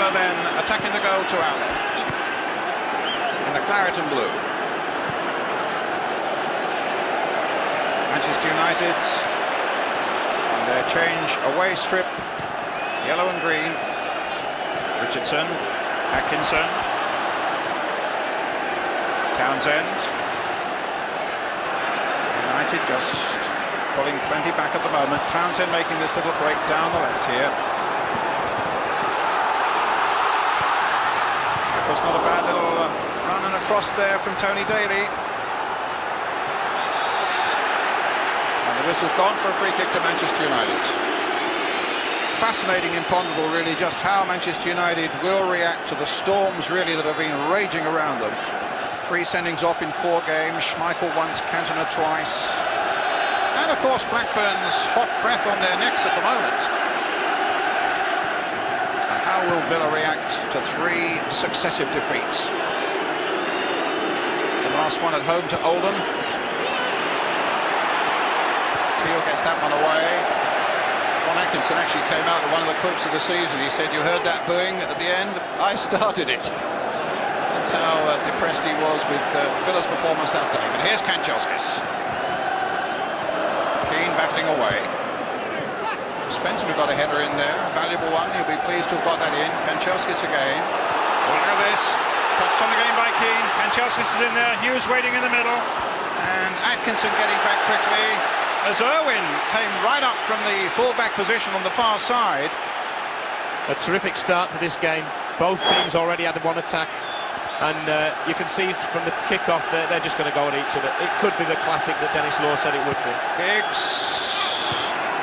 Villa then attacking the goal to our left in the claret and blue. Manchester United on their change away strip, yellow and green. Richardson, Atkinson, Townsend. United just pulling plenty back at the moment. Townsend making this little break down the left here. It was not a bad little run and across there from Tony Daly. And the whistle's gone for a free kick to Manchester United. Fascinating, imponderable really, just how Manchester United will react to the storms really that have been raging around them. 3 sendings off in 4 games, Schmeichel once, Cantona twice. And of course Blackburn's hot breath on their necks at the moment. And how will Villa react to 3 successive defeats? The last one at home to Oldham. Teal gets that one away. Ron Atkinson actually came out with one of the quotes of the season. He said, "You heard that booing at the end? I started it." That's how depressed he was with Villa's performance that day. But here's Kanchelskis. Keane battling away. It's Fenton who got a header in there, a valuable one. He'll be pleased to have got that in. Kanchelskis again. Oh, look at this. Touched on the game by Keane. Kanchelskis is in there. Hughes waiting in the middle. And Atkinson getting back quickly. As Irwin came right up from the full-back position on the far side. A terrific start to this game. Both teams already had one attack. And you can see from the kick-off they're just going to go at each other. It could be the classic that Dennis Law said it would be. Giggs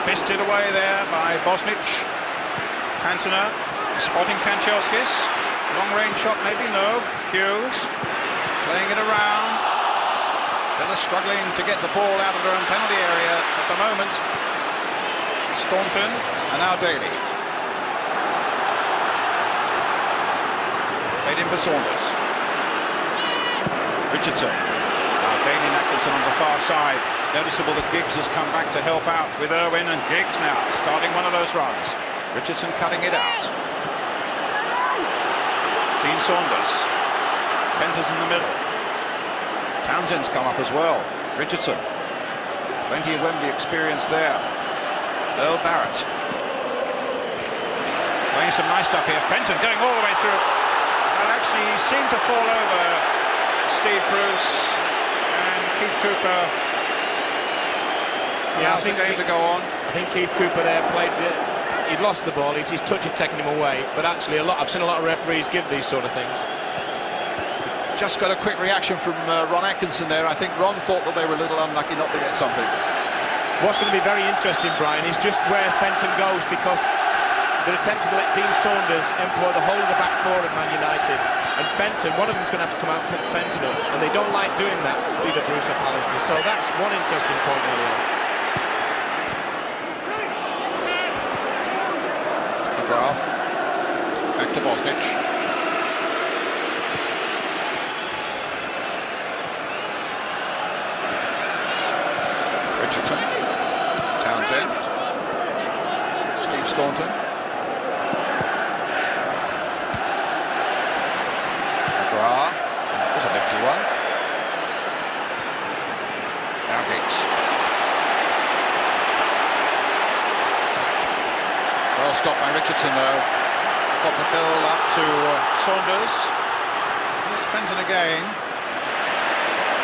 fisted away there by Bosnich. Cantona spotting Kanchelskis. Long-range shot, maybe no. Hughes playing it around. Villa struggling to get the ball out of their own penalty area at the moment. Staunton and now Daly. Played in for Saunders. Richardson. Now Daly and Atkinson on the far side. Noticeable that Giggs has come back to help out with Irwin, and Giggs now starting one of those runs. Richardson cutting it out. Dean Saunders. Fenton's in the middle. Townsend's come up as well. Richardson. Plenty of Wembley experience there. Earl Barrett. Playing some nice stuff here. Fenton going all the way through. Well, actually, he seemed to fall over Steve Bruce and Keith Cooper. Yeah, I think the game to go on. I think Keith Cooper there played he'd lost the ball. His touch had taken him away. But actually, I've seen a lot of referees give these sort of things. Just got a quick reaction from Ron Atkinson there. I think Ron thought that they were a little unlucky not to get something. What's going to be very interesting, Brian, is just where Fenton goes, because they're attempting to let Dean Saunders employ the whole of the back four at Man United. And Fenton, one of them's going to have to come out and pick Fenton up, and they don't like doing that, either Bruce or Pallister. So that's one interesting point early on. McGrath. Back to Bosnich. Richardson, Townsend, Steve Staunton, McGrath, that was a nifty one. Now Giggs. Well stopped by Richardson though. Got the build up to Saunders. Here's Fenton again.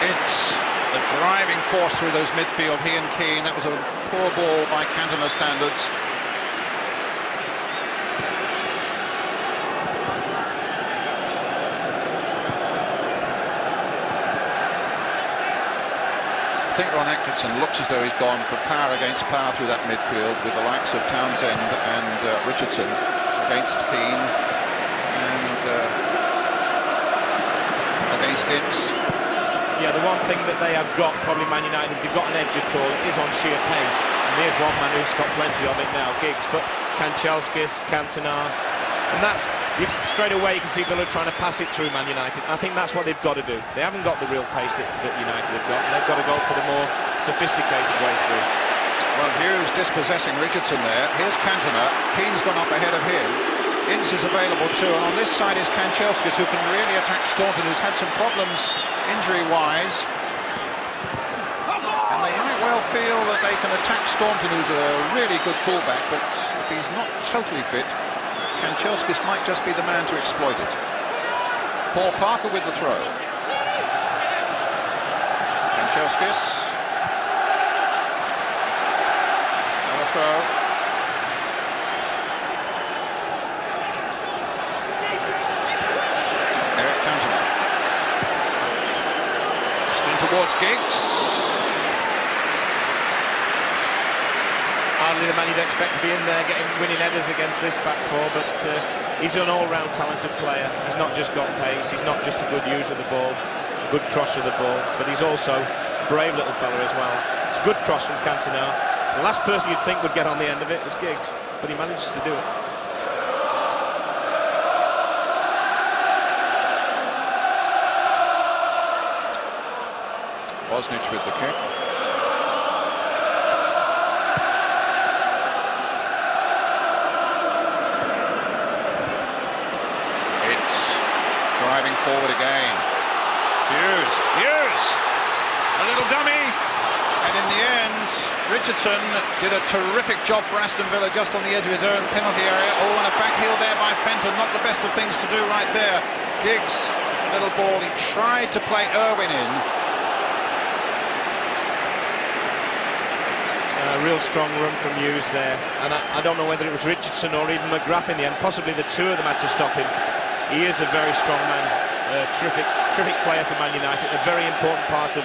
It's the driving force through those midfield, he and Keane. That was a poor ball by Cantona standards. I think Ron Atkinson looks as though he's gone for power against power through that midfield, with the likes of Townsend and Richardson against Keane and against Giggs. Yeah, the one thing that they have got, probably Man United, they've got an edge at all, it is on sheer pace. And here's one man who's got plenty of it now, Giggs. But Kanchelskis, Cantona, and that's, straight away you can see Villa trying to pass it through Man United. And I think that's what they've got to do. They haven't got the real pace that United have got, and they've got to go for the more sophisticated way through. Well, Hughes dispossessing Richardson there. Here's Cantona. Keane's gone up ahead of him. Ince is available too, and on this side is Kanchelskis, who can really attack Staunton, who's had some problems injury-wise. And they might well feel that they can attack Staunton, who's a really good fullback, but if he's not totally fit, Kanchelskis might just be the man to exploit it. Paul Parker with the throw. Kanchelskis. Another throw. Eric Cantona. Just in towards Giggs. Hardly the man you'd expect to be in there winning headers against this back four, but he's an all-round talented player. He's not just got pace, he's not just a good user of the ball, a good crosser of the ball, but he's also a brave little fella as well. It's a good cross from Cantona. The last person you'd think would get on the end of it was Giggs, but he manages to do it. Bosnich with the kick. Driving forward again. Hughes, a little dummy, and in the end Richardson did a terrific job for Aston Villa just on the edge of his own penalty area. Oh, and a back heel there by Fenton, not the best of things to do right there. Giggs, a little ball, he tried to play Irwin in. A real strong run from Hughes there, and I don't know whether it was Richardson or even McGrath in the end. Possibly the two of them had to stop him. He is a very strong man, a terrific player for Man United. A very important part of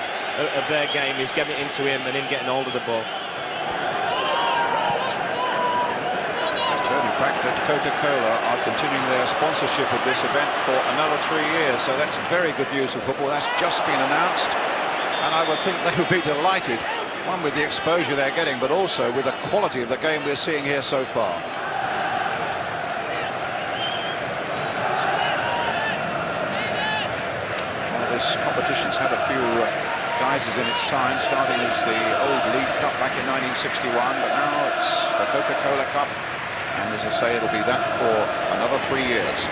their game is getting it into him and him getting hold of the ball. Just heard, in fact, that Coca-Cola are continuing their sponsorship of this event for another 3 years, so that's very good news for football. That's just been announced, and I would think they would be delighted, one with the exposure they're getting, but also with the quality of the game we're seeing here so far. This competition's had a few guises in its time, starting as the old League Cup back in 1961, but now it's the Coca-Cola Cup, and as I say, it'll be that for another 3 years.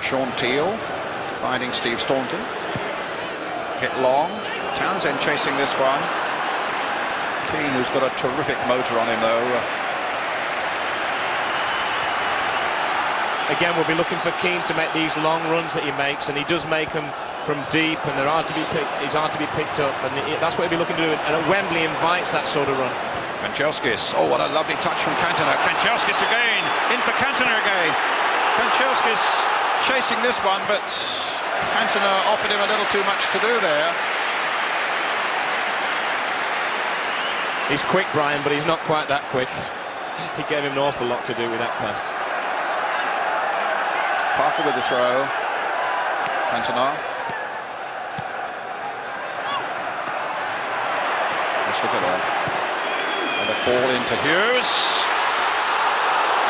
Sean Teal finding Steve Staunton. Hit long. Townsend chasing this one. Keane, who's got a terrific motor on him, though. Again, we'll be looking for Keane to make these long runs that he makes, and he does make them from deep, and they're hard to be he's hard to be picked up, and that's what he'll be looking to do. And Wembley invites that sort of run. Kanchelskis, oh, what a lovely touch from Cantona. Kanchelskis again, in for Cantona again. Kanchelskis chasing this one, but Cantona offered him a little too much to do there. He's quick, Brian, but he's not quite that quick. He gave him an awful lot to do with that pass. Parker with the throw. Cantona. Let's look at that. And the ball into Hughes.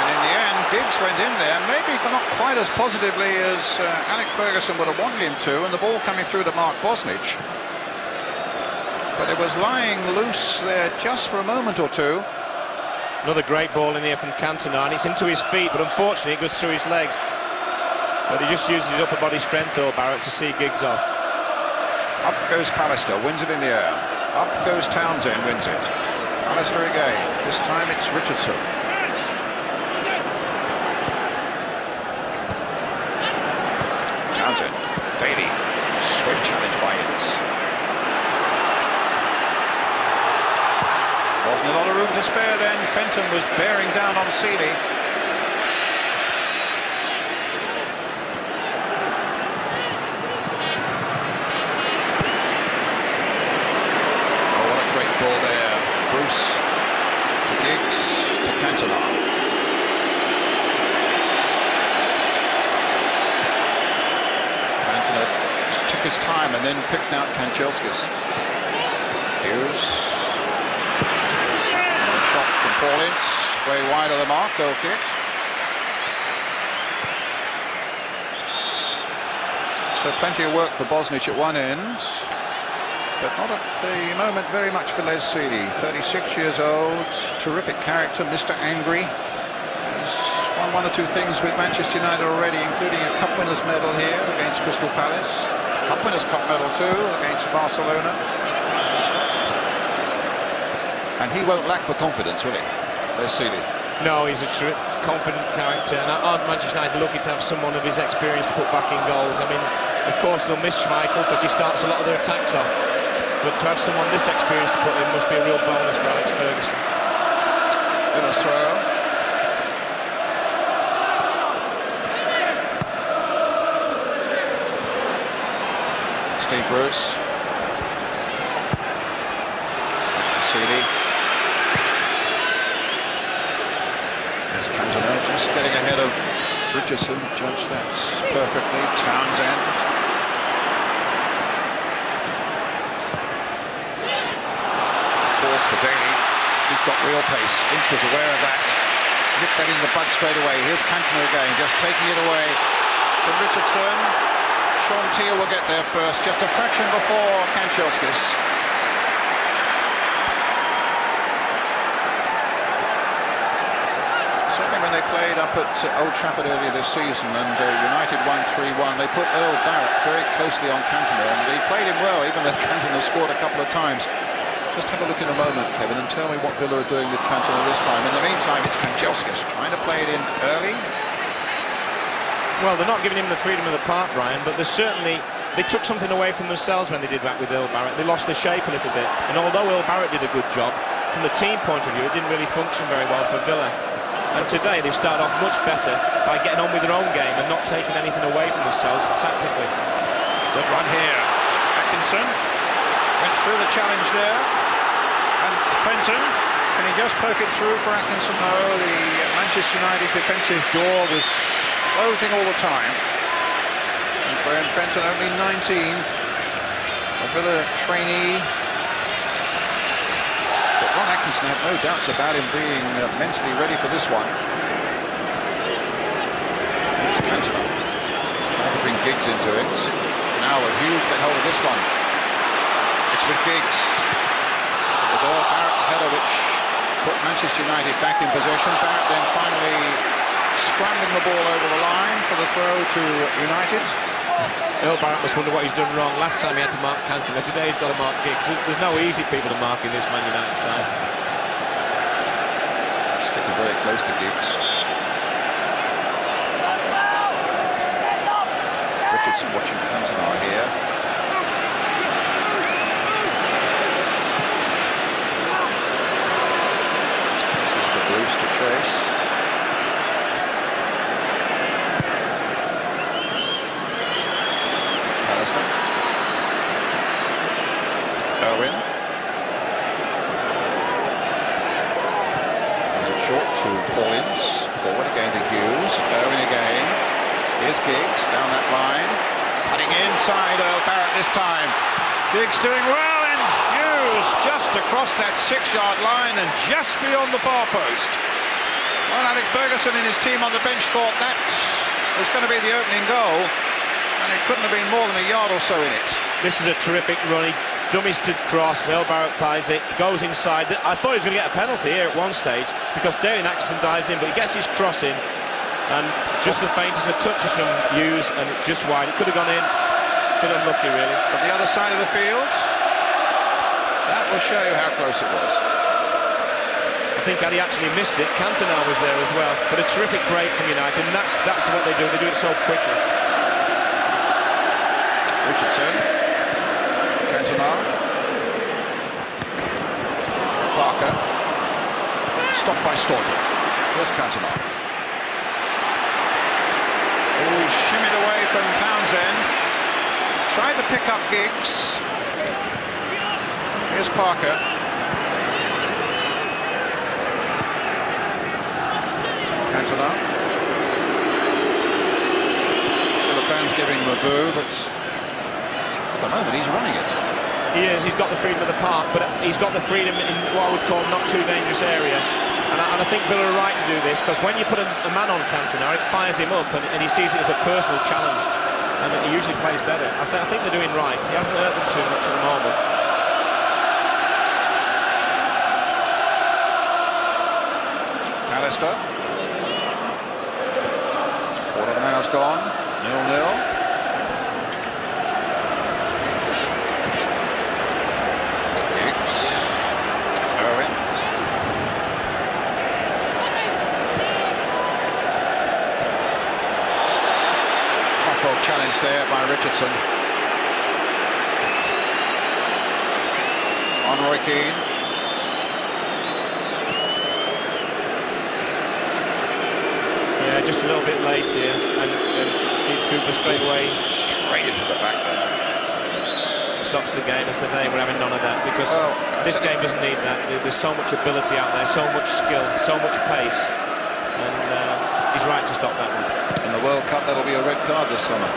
And in the end, Giggs went in there, maybe not quite as positively as Alec Ferguson would have wanted him to, and the ball coming through to Mark Bosnich. But it was lying loose there just for a moment or two. Another great ball in here from Cantona, and it's into his feet, but unfortunately it goes through his legs. But he just uses his upper body strength, though, Barrett, to see Giggs off. Up goes Pallister, wins it in the air. Up goes Townsend, wins it. Pallister again. This time it's Richardson. Townsend. Daly. Swift challenge by Ince. Wasn't a lot of room to spare then. Fenton was bearing down on Seeley. To Giggs, to Cantona. Cantona took his time and then picked out Kanchelskis. Hughes. And a shot from Paul Ince, way wide of the mark, goal kick. So plenty of work for Bosnich at one end. but not at the moment very much for Les Sealey. 36 years old, terrific character, Mr. Angry. He's won one or two things with Manchester United already, including a Cup Winners' medal here against Crystal Palace. Cup Winners' Cup medal too against Barcelona. And he won't lack for confidence, will he, Les Sealey? No, he's a terrific, confident character, and aren't Manchester United lucky to have someone of his experience to put back in goals? I mean, of course they'll miss Schmeichel because he starts a lot of their attacks off, but to have someone this experienced to put in must be a real bonus for Alex Ferguson. Villa's throw. Steve Bruce. Sealey. There's Cantona just getting ahead of Richardson. Judged that perfectly. Townsend. Balls for Daly. He's got real pace. Ince was aware of that. Nipped that in the bud straight away. Here's Cantona again, just taking it away from Richardson. Sean Teal will get there first, just a fraction before Kanchelskis. Certainly when they played up at Old Trafford earlier this season and United won 3-1, they put Earl Barrett very closely on Cantona, and he played him well, even though Cantona scored a couple of times. Just have a look in a moment, Kevin, and tell me what Villa are doing with Cantona this time. In the meantime, it's Kanchelskis trying to play it in early. Well, they're not giving him the freedom of the park, Brian, but they took something away from themselves when they did that with Earl Barrett. They lost the shape a little bit, and although Earl Barrett did a good job, from the team point of view, it didn't really function very well for Villa. And today they've started off much better by getting on with their own game and not taking anything away from themselves tactically. Good run here. Atkinson went through the challenge there, and Fenton, can he just poke it through for Atkinson? No, the Manchester United defensive door was closing all the time. And Graham Fenton, only 19, a Villa trainee. But Ron Atkinson had no doubts about him being mentally ready for this one. It's Cantona trying to bring Giggs into it. Now will Hughes get hold of this one? It's with Giggs. It was Earl Barrett's header which put Manchester United back in possession. Barrett then finally scrambling the ball over the line for the throw to United. Earl Barrett must wonder what he's done wrong. Last time he had to mark Cantona, today he's got to mark Giggs. There's no easy people to mark in this Man United side. Sticking very close to Giggs. Richardson watching Cantona here. This is for Bruce to chase. Owen. Is it short to Paulins? Forward again to Hughes. Owen again. Here's Giggs down that line. Cutting inside Earl Barrett this time. Giggs doing well, and Hughes just across that 6-yard line and just beyond the far post. Well, Alex Ferguson and his team on the bench thought that was going to be the opening goal, and it couldn't have been more than a yard or so in it. This is a terrific run. He dummies to cross, Earl Barrett plays it, goes inside. I thought he was going to get a penalty here at one stage because Dale Atkinson dives in, but he gets his cross in, and just the faintest of touches from Hughes, and just wide. It could have gone in. A bit unlucky, really. From the other side of the field, that will show you how close it was. I think had he actually missed it, Cantona was there as well. But a terrific break from United, and that's what they do. They do it so quickly. Richardson. Cantona. Parker. Stopped by Staunton. Here's Cantona. Oh, he shimmied away from Townsend. Tried to pick up Giggs. Here's Parker. Cantona. Well, the fans giving him a boo, but at the moment he's running it. He is. He's got the freedom of the park, but he's got the freedom in what I would call not too dangerous area. And I think Villa are right to do this, because when you put a man on Cantona, it fires him up, and he sees it as a personal challenge, and he usually plays better. I think they're doing right. He hasn't hurt them too much at the moment. Alistair. Quarter of an hour's gone. 0-0. Challenge there by Richardson. On Roy Keane. Yeah, just a little bit late here, and Keith Cooper straight away. Straight into the back there. Stops the game and says, hey, we're having none of that, because this game doesn't need that. There's so much ability out there, so much skill, so much pace, and he's right to stop that one. In the World Cup, that'll be a red card this summer.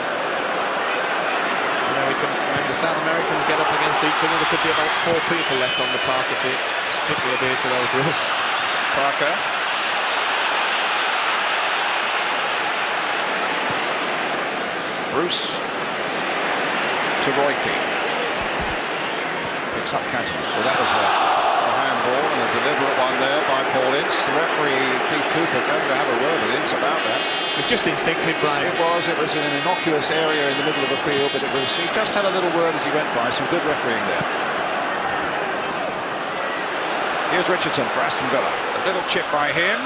When the South Americans get up against each other, there could be about 4 people left on the park if they strictly adhere to those rules. Parker. Bruce to Roy Keane. Picks up Cantona. Well, that was a handball and a deliberate one there by Paul Ince. The referee, Keith Cooper, going to have a word with Ince about that. It was just instinctive, Brian. It was in an innocuous area in the middle of the field, but he just had a little word as he went by. Some good refereeing there. Here's Richardson for Aston Villa. A little chip by him.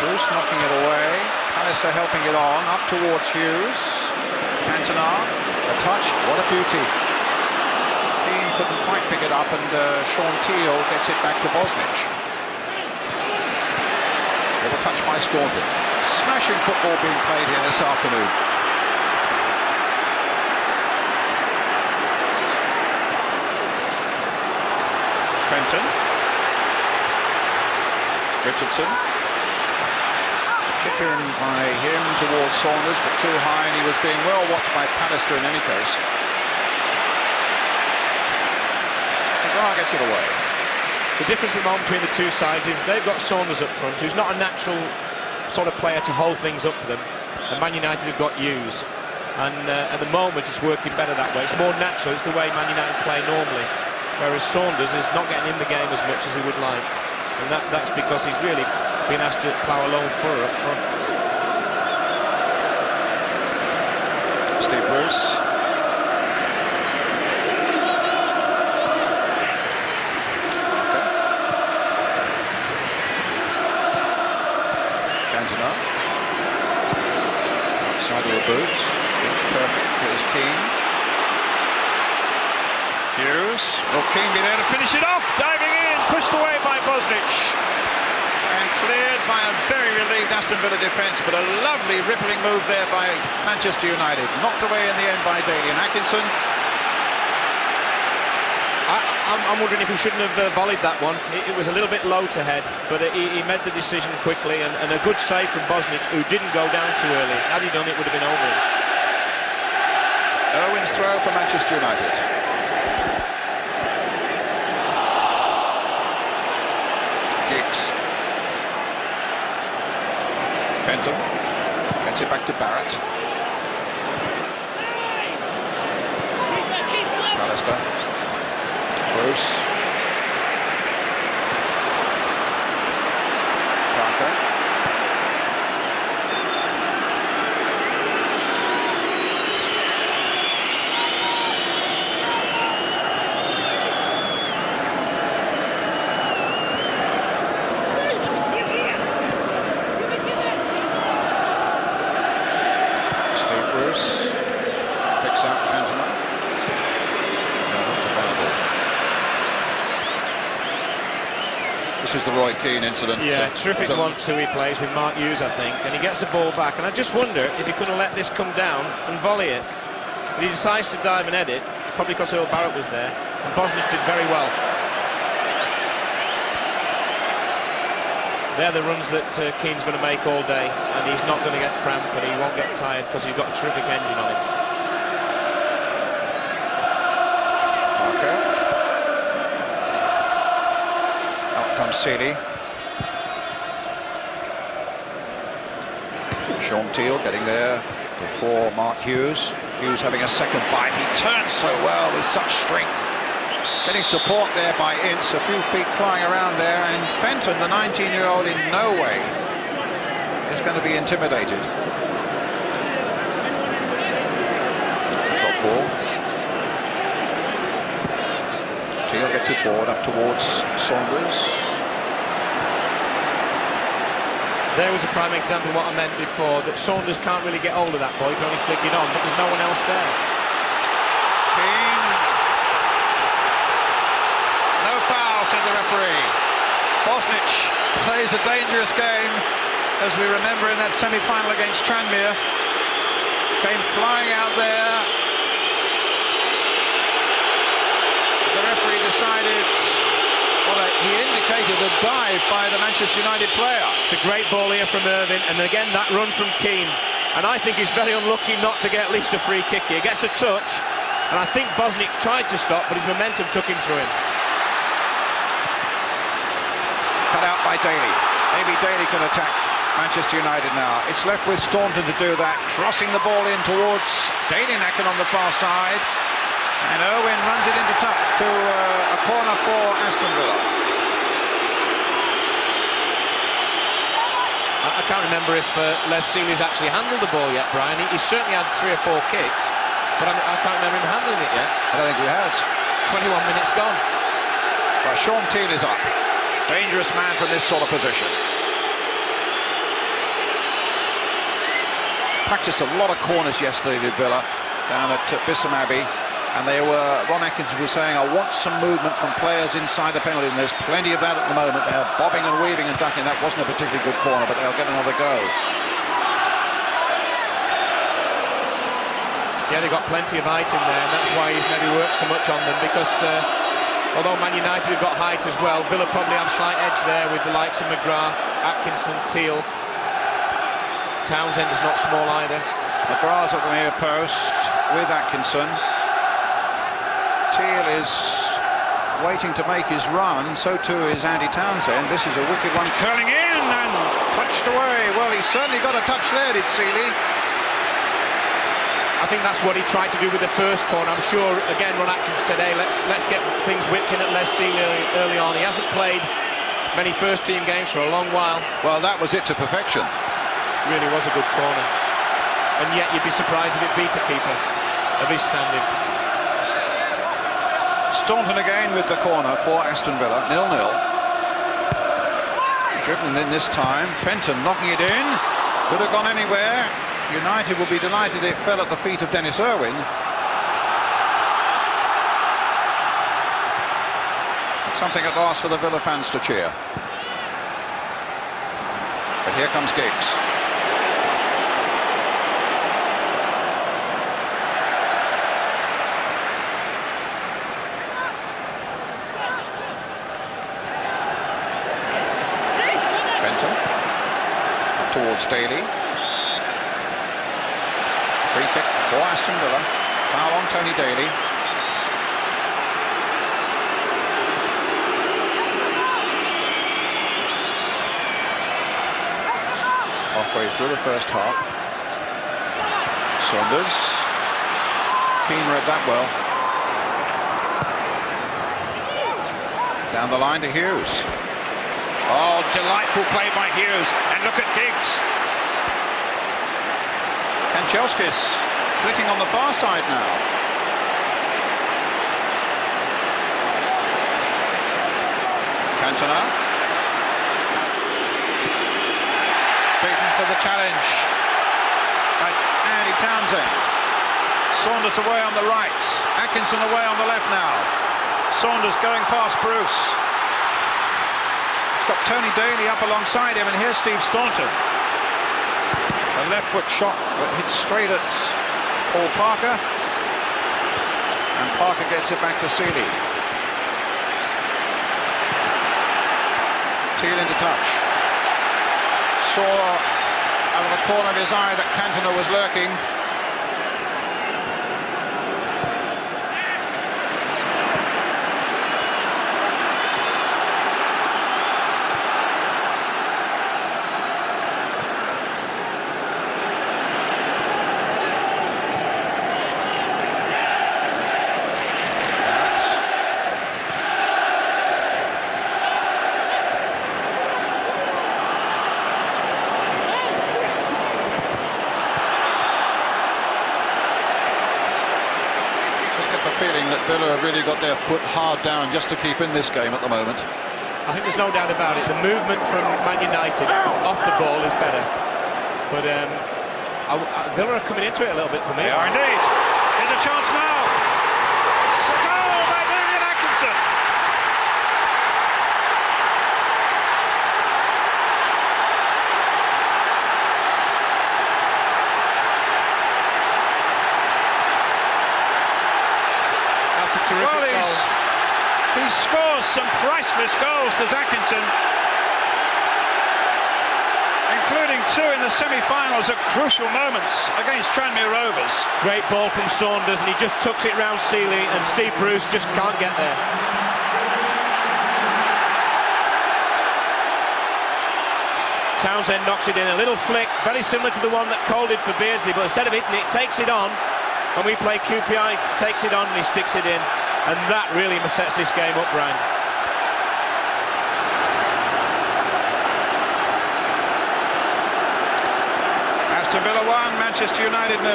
Bruce knocking it away. Alistair helping it on, up towards Hughes. Cantona, a touch, what a beauty. Keane couldn't quite pick it up, and Sean Teal gets it back to Bosnich. Little touch by Staunton. Smashing football being played here this afternoon. Fenton. Richardson. Chip in by him towards Saunders, but too high, and he was being well watched by Pallister in any case. McGrath gets it away. The difference at the moment between the two sides is they've got Saunders up front, who's not a natural sort of player to hold things up for them, and Man United have got Hughes, and at the moment it's working better that way. It's more natural, it's the way Man United play normally, whereas Saunders is not getting in the game as much as he would like, and that's because he's really been asked to plough a lone furrow up front. Steve Bruce. Cantona. Outside of the boot. It's perfect. Here's Keane. Hughes. Will Keane be there to finish it off? Diving in. Pushed away by Bosnich. And cleared by a very relieved Aston Villa defence, but a lovely rippling move there by Manchester United. Knocked away in the end by Daly and Atkinson. I'm wondering if he shouldn't have volleyed that one. It was a little bit low to head, but he made the decision quickly, and a good save from Bosnich, who didn't go down too early. Had he done, it would have been over him. Owen's throw for Manchester United. Giggs. Fenton gets it back to Barrett. Alistair. Bruce. Parker. Bruce picks out Cantona. No, that's a bad ball. This is the Roy Keane incident. Yeah, terrific 1-2 he plays with Mark Hughes, I think, and he gets the ball back, and I just wonder if he could have let this come down and volley it. But he decides to dive and edit, probably because Earl Barrett was there, and Bosnich did very well. They're the runs that Keane's going to make all day, and he's not going to get cramp, and he won't get tired because he's got a terrific engine on him. Parker. Out comes Seeley. Sean Teal getting there before Mark Hughes. Hughes having a second bite. He turns so well with such strength. Getting support there by Ince, a few feet flying around there, and Fenton, the 19-year-old, in no way is going to be intimidated. Drop ball. Teal gets it forward up towards Saunders. There was a prime example of what I meant before, that Saunders can't really get hold of that ball, he can only flick it on, but there's no one else there. Keane. No foul, said the referee. Bosnich plays a dangerous game, as we remember in that semi-final against Tranmere. Came flying out there. The referee decided, well, he indicated a dive by the Manchester United player. It's a great ball here from Irvine, and again that run from Keane. And I think he's very unlucky not to get at least a free kick here. He gets a touch, and I think Bosnich tried to stop, but his momentum took him through him. Cut out by Daly. Maybe Daly can attack Manchester United now. It's left with Staunton to do that, crossing the ball in towards Daly-Nacken on the far side. And Owen runs it into to a corner for Aston Villa. I can't remember if Les Seeley's actually handled the ball yet, Brian. He's certainly had 3 or 4 kicks, but I can't remember him handling it yet. I don't think he has. 21 minutes gone. Well, Sean Teal is up. Dangerous man from this sort of position. Practiced a lot of corners yesterday, did Villa, down at Bisham Abbey. And they were, Ron Atkinson was saying, I want some movement from players inside the penalty, and there's plenty of that at the moment. They're bobbing and weaving and ducking. That wasn't a particularly good corner, but they'll get another go. Yeah, they've got plenty of height in there, and that's why he's maybe worked so much on them, because although Man United have got height as well, Villa probably have slight edge there with the likes of McGrath, Atkinson, Teal. Townsend is not small either. McGrath's at the near post with Atkinson. Teal is waiting to make his run, so too is Andy Townsend. This is a wicked one, curling in and touched away. Well, he certainly got a touch there, did Seeley. I think that's what he tried to do with the first corner. I'm sure, again, Ron Atkinson said, hey, let's get things whipped in at Les Seeley early on. He hasn't played many first-team games for a long while. Well, that was it to perfection. Really was a good corner. And yet you'd be surprised if it beat a keeper of his standing. Staunton again with the corner for Aston Villa, 0-0. Driven in this time, Fenton knocking it in, could have gone anywhere. United will be delighted it fell at the feet of Dennis Irwin. It's something at last for the Villa fans to cheer. But here comes Giggs. Towards Daly. Free kick for Aston Villa. Foul on Tony Daly. Halfway through the first half. Saunders. Keane read that well. Down the line to Hughes. Oh, delightful play by Hughes. And look at Giggs. Kanchelskis flitting on the far side now. Cantona. Beaten to the challenge by Andy Townsend. Saunders away on the right. Atkinson away on the left now. Saunders going past Bruce. Got Tony Daly up alongside him, and here's Steve Staunton. A left foot shot that hits straight at Paul Parker, and Parker gets it back to Seeley. Teal into touch. Saw out of the corner of his eye that Cantona was lurking. Villa have really got their foot hard down just to keep in this game at the moment. I think there's no doubt about it. The movement from Man United off the ball is better. But Villa are coming into it a little bit for me. They are indeed. Here's a chance now. It's a goal by Julian Atkinson. That's a terrific goal. He scores some priceless goals, does Atkinson, including 2 in the semi-finals at crucial moments against Tranmere Rovers. Great ball from Saunders, and he just tucks it round Seeley, and Steve Bruce just can't get there. Townsend knocks it in, a little flick, very similar to the one that Cole did for Beardsley, but instead of hitting it, takes it on. When we play QPR, he takes it on and he sticks it in. And that really sets this game up, Brian. Aston Villa 1, Manchester United 0.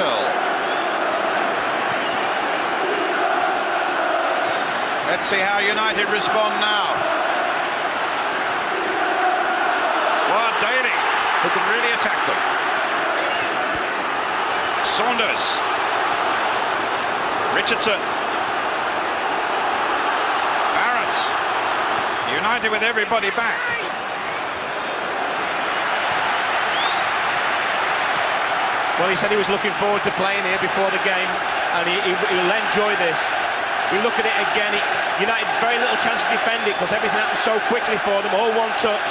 Let's see how United respond now. Well, Daly, who can really attack them. Saunders. Richardson. United with everybody back. Well, he said he was looking forward to playing here before the game, and he'll enjoy this. We look at it again. United very little chance to defend it because everything happened so quickly for them, all one touch.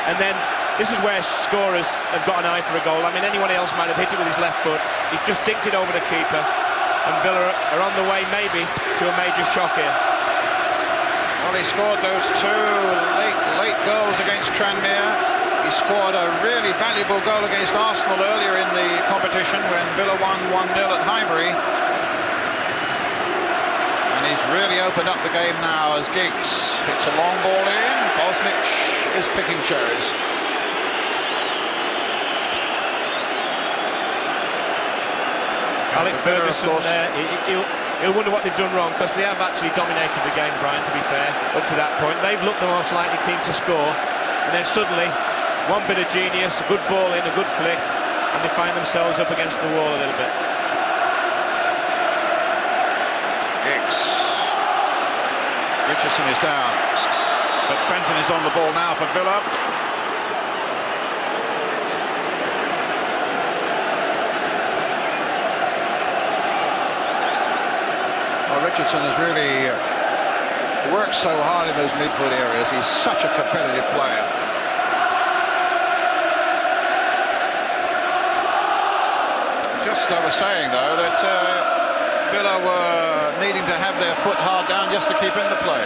And then this is where scorers have got an eye for a goal. I mean, anyone else might have hit it with his left foot. He's just dinked it over the keeper, and Villa are on the way maybe to a major shock here. Well, he scored those 2 late goals against Tranmere. He scored a really valuable goal against Arsenal earlier in the competition when Villa won 1-0 at Highbury. And he's really opened up the game now as Giggs hits a long ball in. Bosnich is picking cherries. Alec Ferguson, he'll wonder what they've done wrong, because they have actually dominated the game, Brian, to be fair, up to that point. They've looked the most likely team to score, and then suddenly, one bit of genius, a good ball in, a good flick, and they find themselves up against the wall a little bit. Giggs. Richardson is down, but Fenton is on the ball now for Villa. Richardson has really worked so hard in those midfield areas. He's such a competitive player. Just I was saying though that Villa were needing to have their foot hard down just to keep in the play.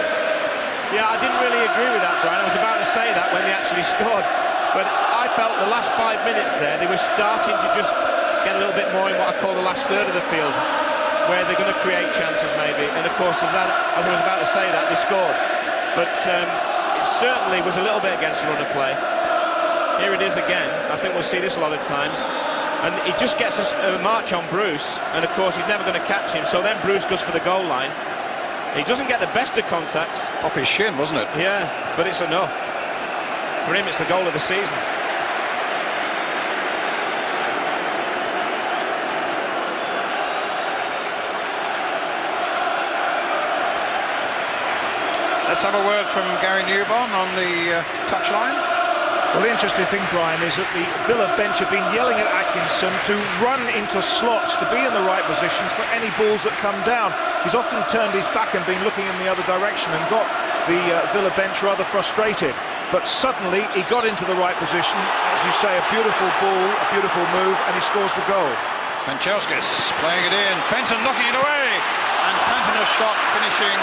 Yeah, I didn't really agree with that, Brian. I was about to say that when they actually scored, but I felt the last 5 minutes there they were starting to just get a little bit more in what I call the last third of the field, where they're going to create chances maybe, and of course as I was about to say that, they scored, but it certainly was a little bit against the run of play. Here it is again. I think we'll see this a lot of times, and he just gets a march on Bruce, and of course he's never going to catch him, so then Bruce goes for the goal line. He doesn't get the best of contacts. Off his shin, wasn't it? Yeah, but it's enough. For him it's the goal of the season. Let's have a word from Gary Newbon on the touchline. Well, the interesting thing, Brian, is that the Villa bench have been yelling at Atkinson to run into slots, to be in the right positions for any balls that come down. He's often turned his back and been looking in the other direction and got the Villa bench rather frustrated. But suddenly he got into the right position, as you say, a beautiful ball, a beautiful move, and he scores the goal. Kanchelskis playing it in, Fenton knocking it away, and Cantina's shot finishing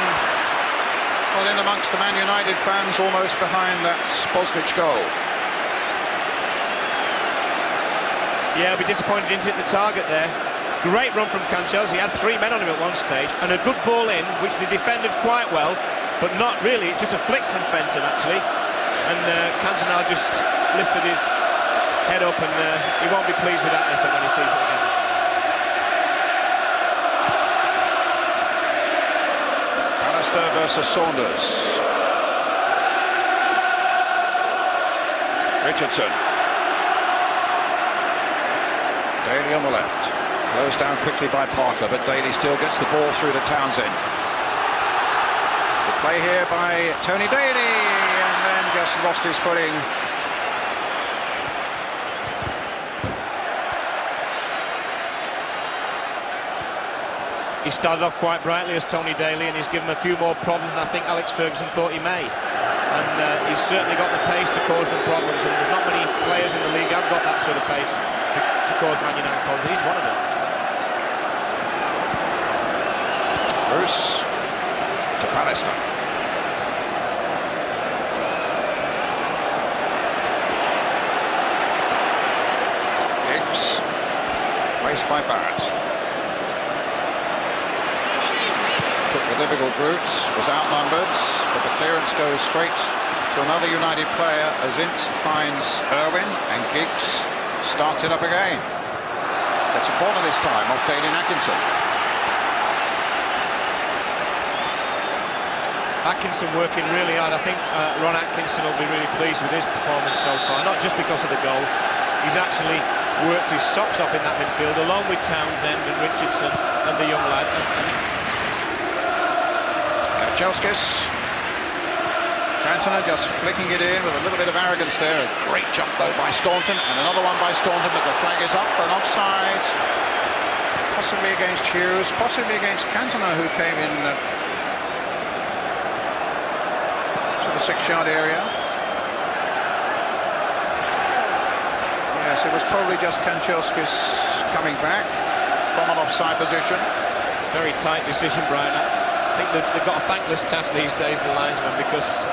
well in amongst the Man United fans, almost behind that Bosnich goal. Yeah, I'll be disappointed he didn't hit the target there. Great run from Kanchelskis. He had 3 men on him at one stage, and a good ball in, which they defended quite well, but not really. It's just a flick from Fenton, actually. And Cantona just lifted his head up, and he won't be pleased with that effort when he sees it again. McAllister versus Saunders. Richardson. Daly on the left. Closed down quickly by Parker, but Daly still gets the ball through to Townsend. The play here by Tony Daly, and then just lost his footing. He started off quite brightly as Tony Daly, and he's given a few more problems than I think Alex Ferguson thought he may. And he's certainly got the pace to cause them problems, and there's not many players in the league who've got that sort of pace to cause Man United problems. He's one of them. Bruce to Pallister. Diggs, faced by Barrett. Took the difficult route, was outnumbered, but the clearance goes straight to another United player as Ince finds Irwin, and Giggs starts it up again. Gets a corner this time off Daly and Atkinson. Atkinson working really hard. I think Ron Atkinson will be really pleased with his performance so far, not just because of the goal. He's actually worked his socks off in that midfield, along with Townsend and Richardson and the young lad. Kanchelskis. Cantona just flicking it in with a little bit of arrogance there. A great jump though by Staunton, and another one by Staunton, but the flag is up for an offside. Possibly against Hughes, possibly against Cantona, who came in to the 6-yard area. Yes, it was probably just Kanchelskis coming back from an offside position. Very tight decision, Brian. I think they've got a thankless task these days, the linesmen, because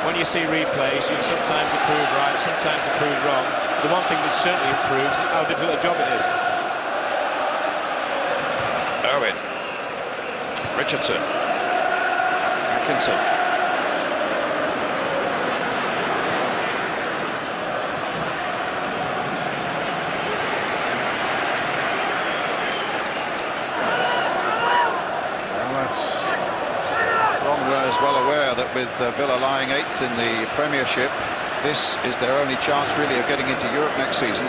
when you see replays, you sometimes approve right, sometimes approve wrong. The one thing that certainly improves is how difficult a job it is. Irwin. Richardson. Atkinson. Well aware that with Villa lying 8th in the Premiership, this is their only chance really of getting into Europe next season.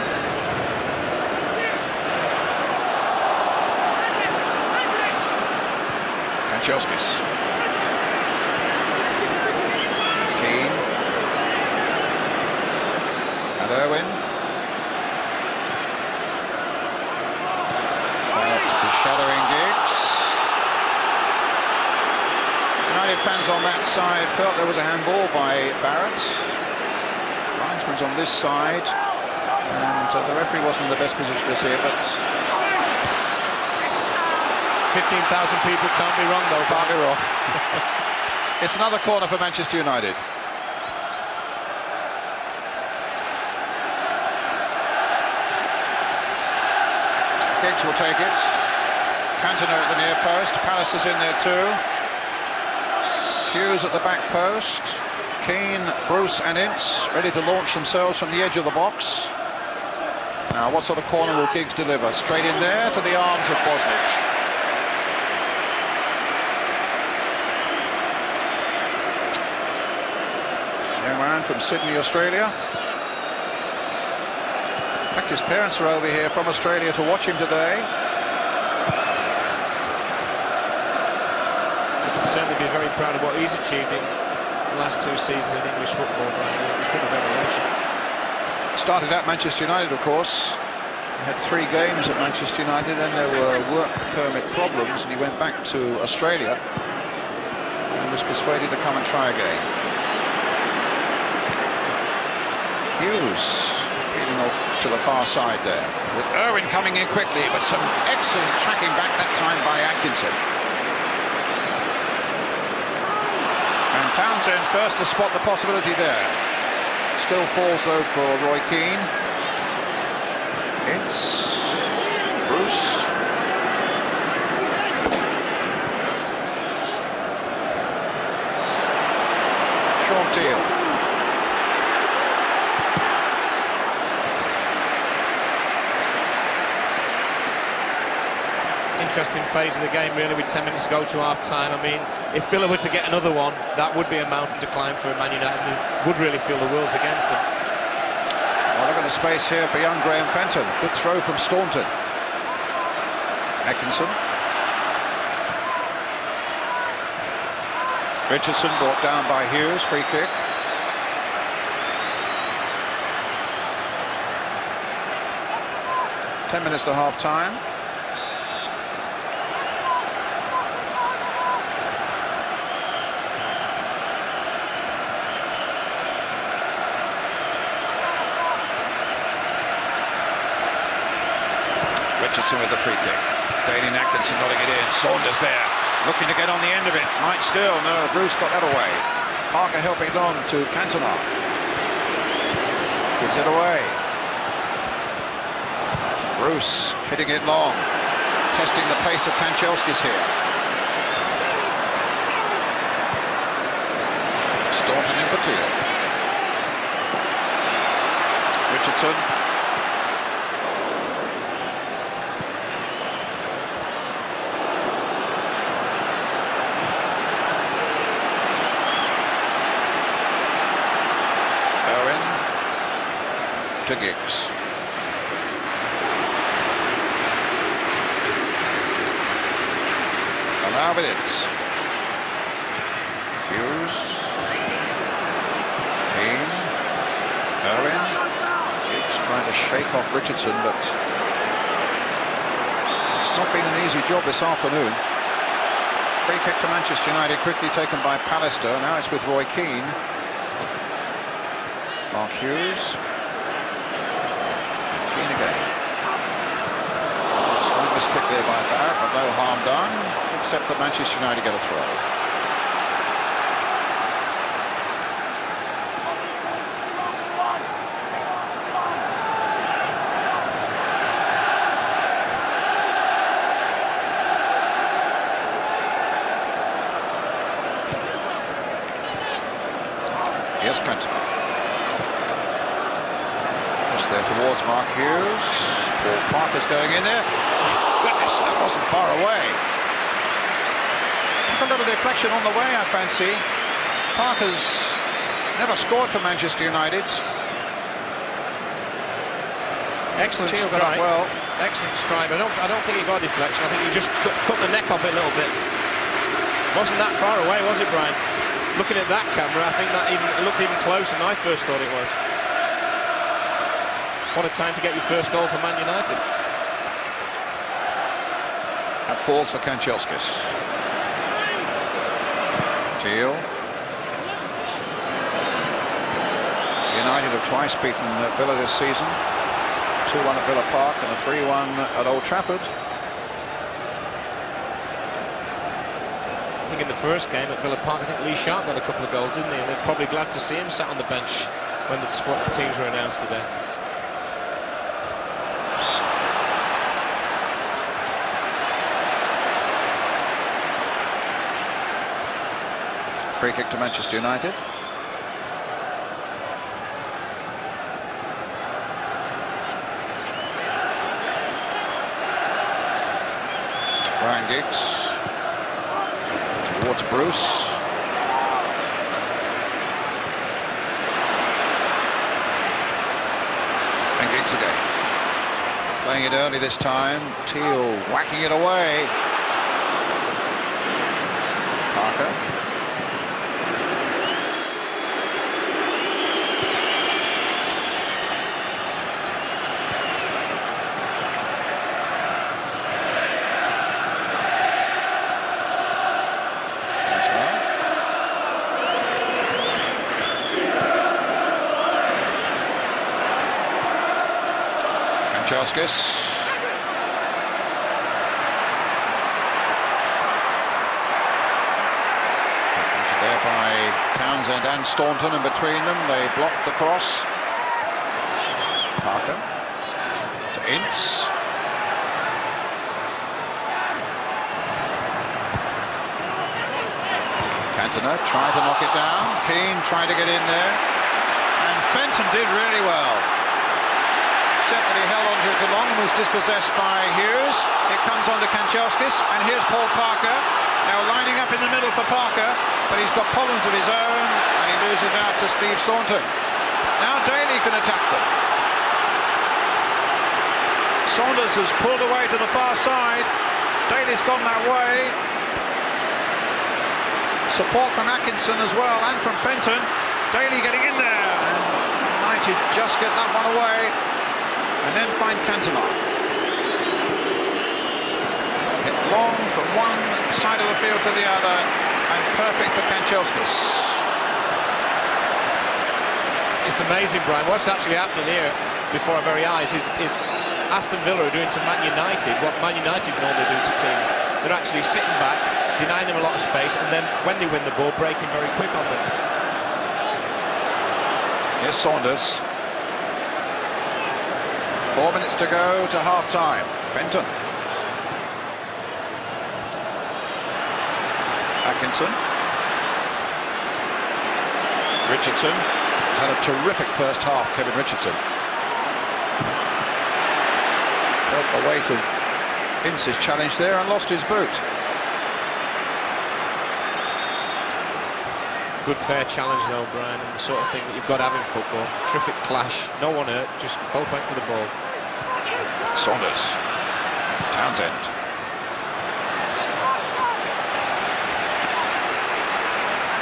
Kanchelskis. Keane. And Irwin. Shadowing Giggs. United fans on that side felt there was a handball by Barrett. Linesman's on this side, and the referee wasn't in the best position to see it, but 15,000 people can't be wrong though. Can't be wrong. It's another corner for Manchester United. Giggs will take it. Cantona at the near post. Pallister's in there too. Hughes at the back post. Keane, Bruce and Ince ready to launch themselves from the edge of the box. Now what sort of corner will Giggs deliver? Straight in there to the arms of Bosnich. Young man from Sydney, Australia. In fact, his parents are over here from Australia to watch him today. Certainly be very proud of what he's achieved in the last 2 seasons in English football. It's been a revelation. Started at Manchester United, of course. He had 3 games at Manchester United, and there were work permit problems, and he went back to Australia and was persuaded to come and try again. Hughes peeling off to the far side there, with Irwin coming in quickly, but some excellent tracking back that time by Atkinson. And Townsend first to spot the possibility there. Still falls though for Roy Keane. It's Bruce. Sean Teal. interesting phase of the game, really, with 10 minutes to go to half-time. I mean, if Villa were to get another one, that would be a mountain to climb for Man United. They would really feel the world's against them. Well, look at the space here for young Graham Fenton. Good throw from Staunton. Atkinson. Richardson brought down by Hughes, free kick. Ten minutes to half-time. Richardson with the free kick. Daniel Atkinson nodding it in. Saunders there, looking to get on the end of it. Might still. No, Bruce got that away. Parker helping long to Cantona. Gives it away. Bruce hitting it long, testing the pace of Kanchelskis here. Staunton in for Teal. Richardson. Owen to Giggs. Now with it. Hughes. Keane. Owen. Giggs trying to shake off Richardson, but it's not been an easy job this afternoon. Free kick to Manchester United, quickly taken by Pallister. Now it's with Roy Keane. Mark Hughes. And Keane again. Strongest kick there by Barrett, but no harm done. Except that Manchester United get a throw. Here's Cantona. Just there towards Mark Hughes. Paul Parker's going in there. Oh, goodness, that wasn't far away. A little deflection on the way, I fancy. Parker's never scored for Manchester United. Excellent strike. Well. Excellent strike. I don't think he got a deflection. I think he just cut the neck off it a little bit. Wasn't that far away, was it, Brian? Looking at that camera, I think that it looked even closer than I first thought it was. What a time to get your first goal for Man United. That falls for Kanchelskis. Teal. United have twice beaten Villa this season. 2-1 at Villa Park and a 3-1 at Old Trafford. I think in the first game at Villa Park, I think Lee Sharp got a couple of goals, didn't he? And they're probably glad to see him sat on the bench when the squad teams were announced today. Free kick to Manchester United. Ryan Giggs towards Bruce. And Giggs again. Playing it early this time. Teal whacking it away. Parker. Kanchelskis. There by Townsend and Staunton, and between them they blocked the cross. Parker to Ince. Cantona tried to knock it down. Keane tried to get in there, and Fenton did really well. except that he held onto it long and was dispossessed by Hughes. It comes on to Kanchelskis, and here's Paul Parker. Now lining up in the middle for Parker, but he's got problems of his own, and he loses out to Steve Staunton. Now Daly can attack them. Saunders has pulled away to the far side. Daly's gone that way. Support from Atkinson as well, and from Fenton. Daly getting in there, and United just get that one away, and then find Cantona. Hit long from one side of the field to the other, and perfect for Kanchelskis. It's amazing, Brian. What's actually happening here before our very eyes is Aston Villa are doing to Man United what Man United normally do to teams. They're actually sitting back, denying them a lot of space, and then when they win the ball, breaking very quick on them. Here's Saunders. 4 minutes to go to half-time. Fenton. Atkinson. Richardson. He's had a terrific first half, Kevin Richardson. Felt the weight of Vince's challenge there and lost his boot. Good fair challenge though, Brian, and the sort of thing that you've got to have in football. Terrific clash, no one hurt, just both went for the ball. Saunders. Townsend.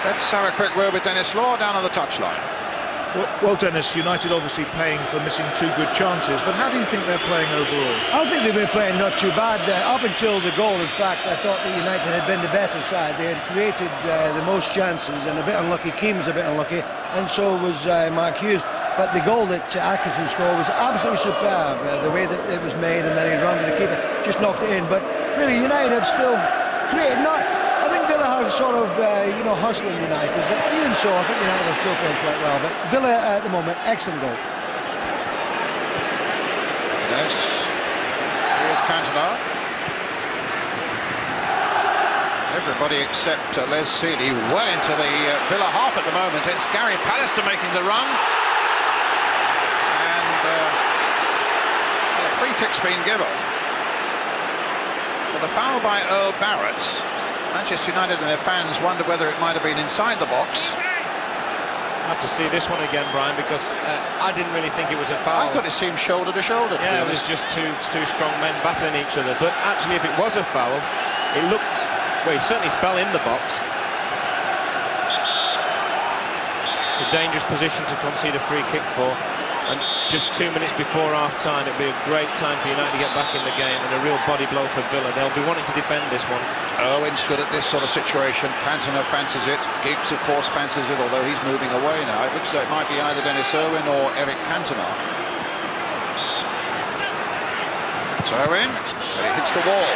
Let's have a quick word with Dennis Law down on the touchline. Well, Dennis, United obviously paying for missing 2 good chances, but how do you think they're playing overall? I think they've been playing not too bad. Up until the goal, in fact, I thought that United had been the better side. They had created the most chances, and a bit unlucky. Keane was a bit unlucky, and so was Mark Hughes. But the goal that Atkinson scored was absolutely superb. The way that it was made, and then he ran to the keeper, just knocked it in. But really, United have still created I think Villa have sort of, hustling United, but even so, I think United are still playing quite well. But Villa, at the moment, excellent goal. Yes. Here's Cantona. Everybody except Les Seeley well into the Villa half at the moment. It's Gary Pallister making the run. And a free kick's been given. But the foul by Earl Barrett. Manchester United and their fans wonder whether it might have been inside the box. I have to see this one again, Brian, because I didn't really think it was a foul. I thought it seemed shoulder to shoulder. Yeah, it was just two strong men battling each other. But actually, if it was a foul, it looked... Well, he certainly fell in the box. It's a dangerous position to concede a free kick for. And just 2 minutes before half-time, it'd be a great time for United to get back in the game, and a real body blow for Villa. They'll be wanting to defend this one. Irwin's good at this sort of situation. Cantona fancies it. Giggs, of course, fancies it, although he's moving away now. It looks like it might be either Dennis Irwin or Eric Cantona. It's Irwin, but he hits the wall.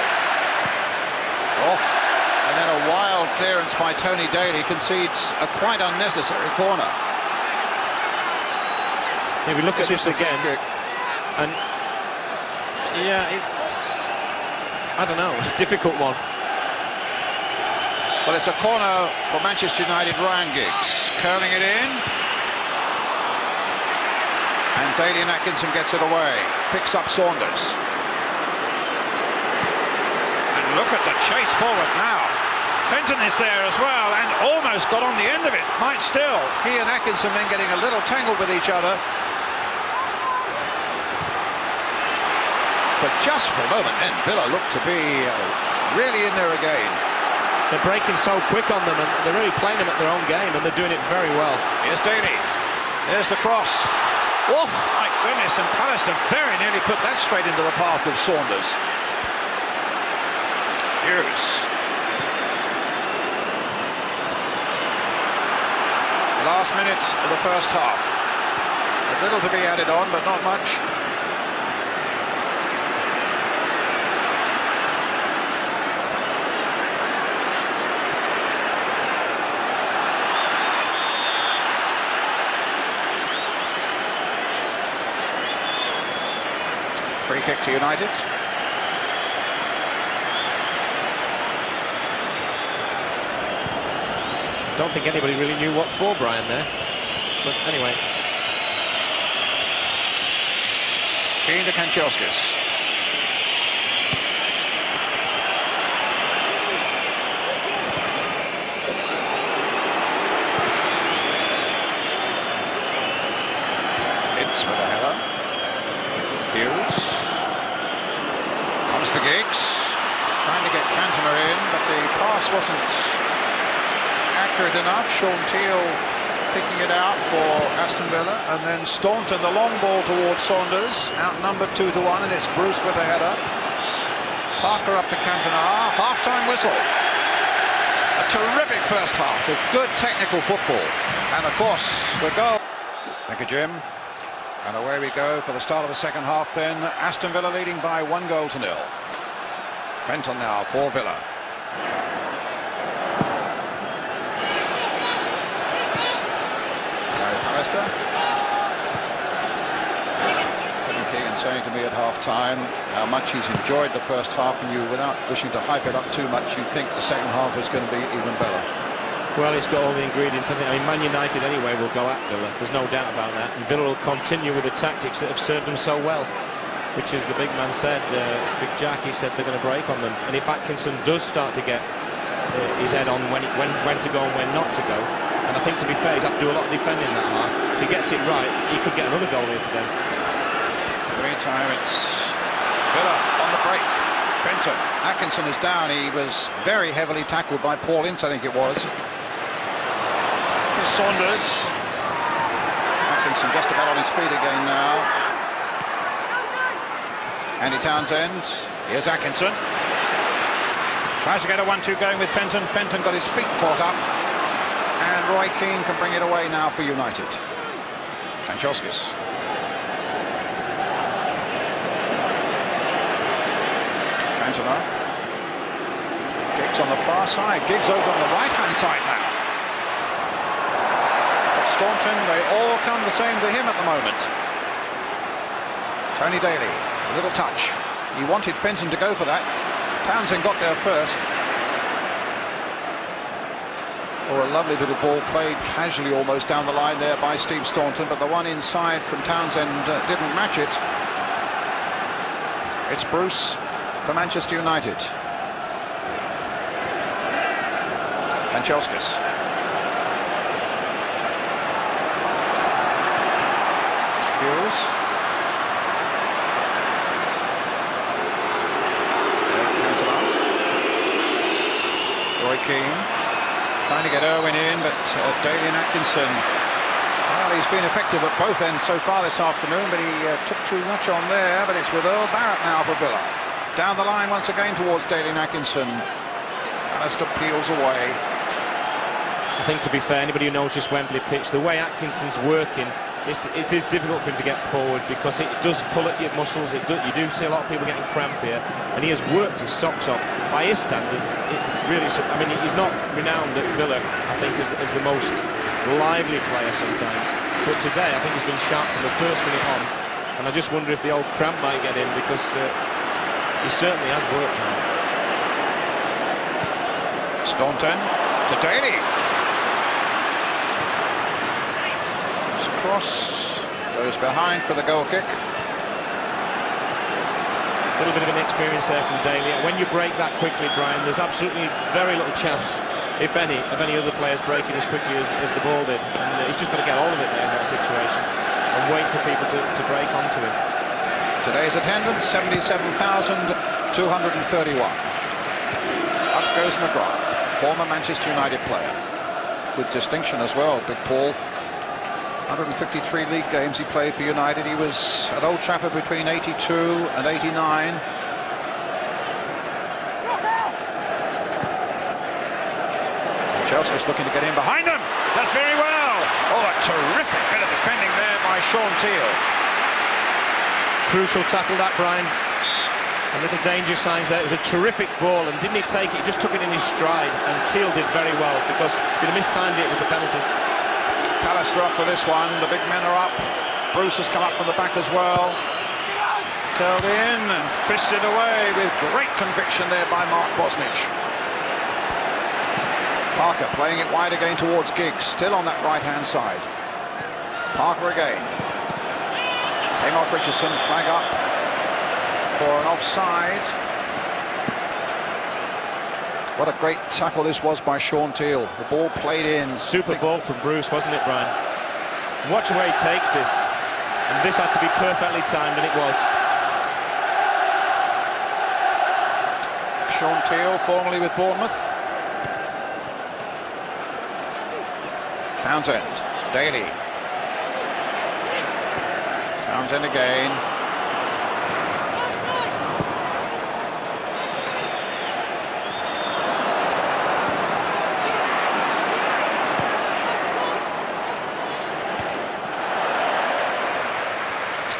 Oh, and then a wild clearance by Tony Daly concedes a quite unnecessary corner. Yeah, we look at this again, and yeah, it's, I don't know, difficult one. Well, it's a corner for Manchester United. Ryan Giggs curling it in, and Daly and Atkinson gets it away. Picks up Saunders. And look at the chase forward now. Fenton is there as well, and almost got on the end of it. Might still. He and Atkinson then getting a little tangled with each other. But just for a moment then, Villa looked to be really in there again. They're breaking so quick on them, and they're really playing them at their own game, and they're doing it very well. Here's Daly. There's the cross. Oh, my goodness, and Pallister very nearly put that straight into the path of Saunders. Hughes. Last minutes of the first half. A little to be added on, but not much. Free kick to United. Don't think anybody really knew what for, Brian, there. But anyway. Keane to Kanchelskis. It's with a header. Hughes comes for Giggs, trying to get Cantona in, but the pass wasn't accurate enough. Sean Teal picking it out for Aston Villa, and then Staunton, the long ball towards Saunders, outnumbered 2-1, and it's Bruce with a header. Parker up to Cantona, half-time whistle. A terrific first half with good technical football, and of course the goal. Thank you, Jim. And away we go for the start of the second half then. Aston Villa leading by 1-0. Fenton now for Villa. Pallister. Kevin Keegan saying to me at half-time how much he's enjoyed the first half, and you, without wishing to hype it up too much, you think the second half is going to be even better. Well, it's got all the ingredients. I mean, Man United anyway will go at Villa. There's no doubt about that. And Villa will continue with the tactics that have served them so well, which, as the big man said, Big Jack, he said they're going to break on them. And if Atkinson does start to get his head on when to go and when not to go, and I think, to be fair, he's had to do a lot of defending that half. If he gets it right, he could get another goal here today. In the meantime, it's Villa on the break. Fenton. Atkinson is down. He was very heavily tackled by Paul Ince, I think it was. Saunders. Atkinson just about on his feet again now. Andy Townsend. Here's Atkinson. Tries to get a 1-2 going with Fenton. Fenton got his feet caught up. And Roy Keane can bring it away now for United. Kanchelskis. Cantona. Giggs on the far side. Giggs over on the right-hand side now. Staunton, they all come the same to him at the moment. Tony Daly, a little touch. He wanted Fenton to go for that. Townsend got there first. Oh, a lovely little ball played casually almost down the line there by Steve Staunton, but the one inside from Townsend didn't match it. It's Bruce for Manchester United. Kanchelskis. Hughes. Cantona. Roy Keane trying to get Irwin in, but Daly and Atkinson, well, he's been effective at both ends so far this afternoon, but he took too much on there. But it's with Earl Barrett now for Villa. Down the line once again towards Daly and Atkinson. Alistair peels away. I think, to be fair, anybody who knows this Wembley pitch, the way Atkinson's working, it is difficult for him to get forward because it does pull at your muscles. You do see a lot of people getting cramp here, and he has worked his socks off. By his standards, it's really. I mean, he's not renowned at Villa, I think, as the most lively player sometimes. But today, I think he's been sharp from the first minute on, and I just wonder if the old cramp might get him, because he certainly has worked hard. Staunton to Daly. Cross goes behind for the goal kick. A little bit of inexperience there from Daly. When you break that quickly, Brian, there's absolutely very little chance, if any, of any other players breaking as quickly as the ball did. And he's just got to get all of it there in that situation and wait for people to break onto him. Today's attendance, 77,231. Up goes McGrath, former Manchester United player. With distinction as well, Big Paul. 153 league games he played for United. He was at Old Trafford between 82 and 89. Chelsea's looking to get in behind them. That's very well. Oh, a terrific bit of defending there by Sean Teal. Crucial tackle that, Brian. A little danger signs there. It was a terrific ball, and didn't he take it? He just took it in his stride, and Teal did very well, because if he'd have mistimed it, it was a penalty. Pallister up for this one. The big men are up. Bruce has come up from the back as well. Curled in and fisted away with great conviction there by Mark Bosnich. Parker playing it wide again towards Giggs, still on that right-hand side. Parker again. Came off Richardson, flag up for an offside. What a great tackle this was by Sean Teal. The ball played in. Super ball from Bruce, wasn't it, Brian? Watch where he takes this. And this had to be perfectly timed, and it was. Sean Teal, formerly with Bournemouth. Townsend, Daly. Townsend again.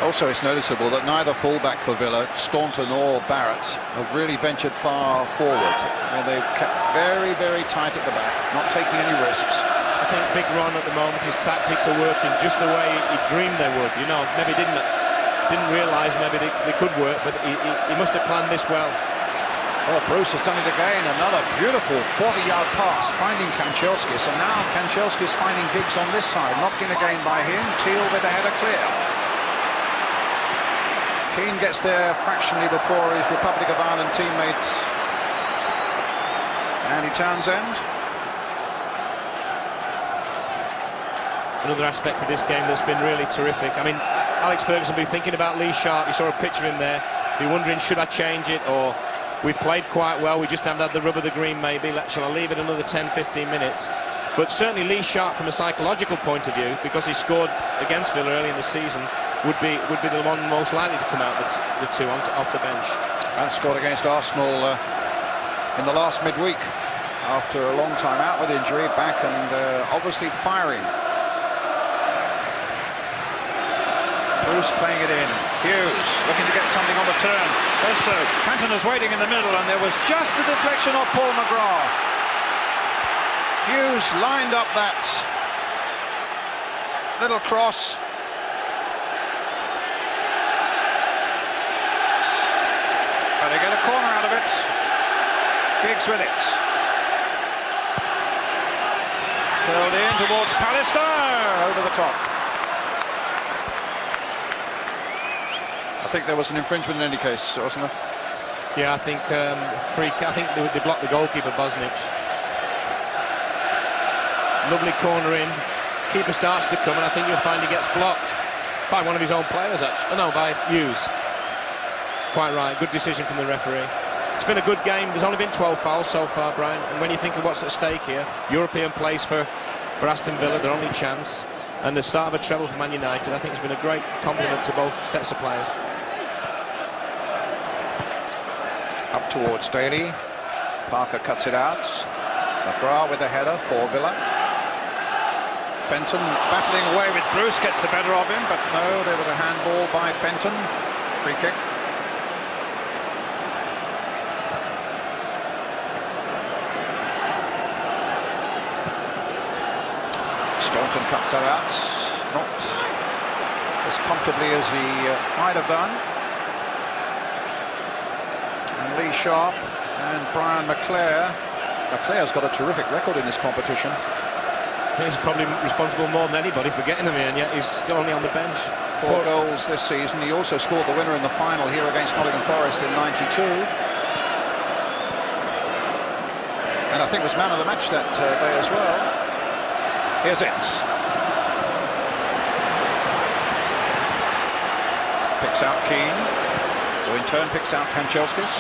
Also, it's noticeable that neither fullback for Villa, Staunton or Barrett, have really ventured far forward. I mean, they've kept very, very tight at the back, not taking any risks. I think Big Ron at the moment, his tactics are working just the way he dreamed they would. You know, maybe didn't realise maybe they could work, but he must have planned this well. Well, Bruce has done it again. Another beautiful 40-yard pass, finding Kanchelskis, and now Kanchelskis finding Giggs on this side. Knocked in again by him. Teal with the header clear. Keane gets there fractionally before his Republic of Ireland teammate Andy Townsend. Another aspect of this game that's been really terrific. I mean, Alex Ferguson will be thinking about Lee Sharp. You saw a picture in there. Be wondering, should I change it? Or we've played quite well. We just haven't had the rub of the green, maybe. Shall I leave it another 10-15 minutes? But certainly Lee Sharp, from a psychological point of view, because he scored against Villa early in the season, would be the one most likely to come out the two off the bench. And scored against Arsenal in the last midweek after a long time out with injury, back and obviously firing. Bruce playing it in. Hughes looking to get something on the turn. Also, Cantona's waiting in the middle, and there was just a deflection off Paul McGrath. Hughes lined up that little cross. But they get a corner out of it. Giggs with it. Curled in towards Pallister, over the top. I think there was an infringement in any case, wasn't there? Yeah, I think I think they blocked the goalkeeper, Bosnich. Lovely corner in. Keeper starts to come, and I think you'll find he gets blocked by one of his own players, actually. Oh, no, by Hughes. Quite right. Good decision from the referee. It's been a good game. There's only been 12 fouls so far, Brian. And when you think of what's at stake here, European place for Aston Villa, their only chance, and the start of a treble for Man United, I think it's been a great compliment to both sets of players. Up towards Daly. Parker cuts it out. McGrath with the header for Villa. Fenton battling away with Bruce, gets the better of him, but no, there was a handball by Fenton. Free kick. Staunton cuts that out, not as comfortably as he might have done. And Lee Sharp and Brian McClare. McClare's got a terrific record in this competition. He's probably responsible more than anybody for getting them here, and yet he's still only on the bench. 4 goals this season. He also scored the winner in the final here against Nottingham Forest in '92. And I think was man of the match that day as well. Here's Ince. Picks out Keane, who in turn picks out Kanchelskis.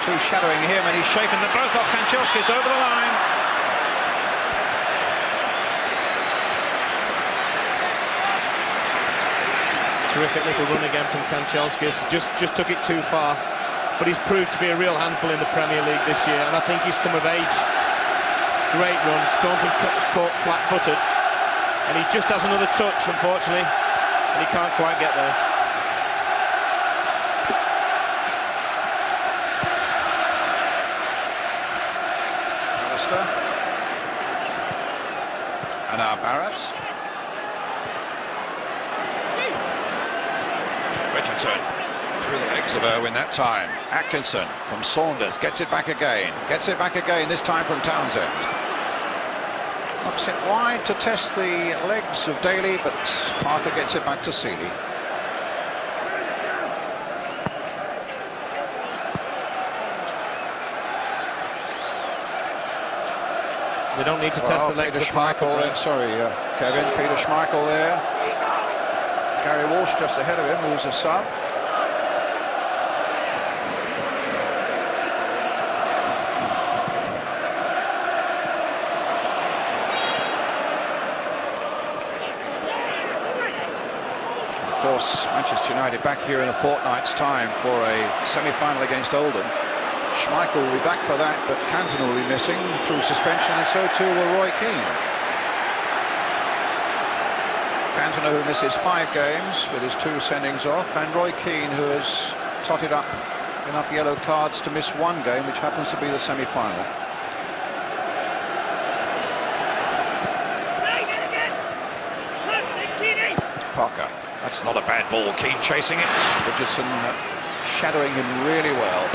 Two shadowing him, and he's shaken them both off Kanchelskis over the line. Terrific little run again from Kanchelskis. Just took it too far, but he's proved to be a real handful in the Premier League this year, and I think he's come of age. Great run. Staunton caught flat-footed, and he just has another touch, unfortunately, and he can't quite get there. Alistair. And now Barrett. Richardson through the legs of Irwin that time. Atkinson from Saunders gets it back again. Gets it back again, this time from Townsend. Knocks it wide to test the legs of Daly, but Parker gets it back to Seeley. They don't need to test the legs of Parker. Kevin, Peter Schmeichel there. Gary Walsh just ahead of him, who's a sub. Of course, Manchester United back here in a fortnight's time for a semi-final against Oldham. Schmeichel will be back for that, but Cantona will be missing through suspension, and so too will Roy Keane. Cantona, who misses 5 games with his 2 sendings off, and Roy Keane, who has totted up enough yellow cards to miss 1 game, which happens to be the semi-final. Parker. That's not a bad ball. Keane chasing it. Richardson shadowing him really well.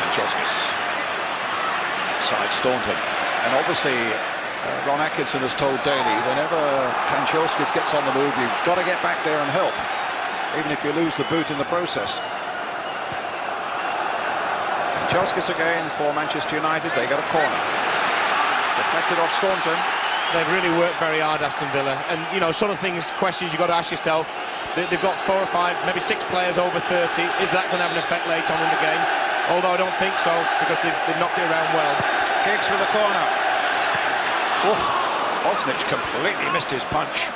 Kanchelskis. Side Staunton. And obviously Ron Atkinson has told Daly, whenever Kanchelskis gets on the move, you've got to get back there and help, even if you lose the boot in the process. Kanchelskis again for Manchester United. They get a corner. Deflected off Staunton. They've really worked very hard, Aston Villa, and you know, sort of questions you've got to ask yourself. They've got 4 or 5, maybe 6 players over 30. Is that going to have an effect later on in the game? Although I don't think so, because they've knocked it around well. Giggs with the corner. Bosnich completely missed his punch.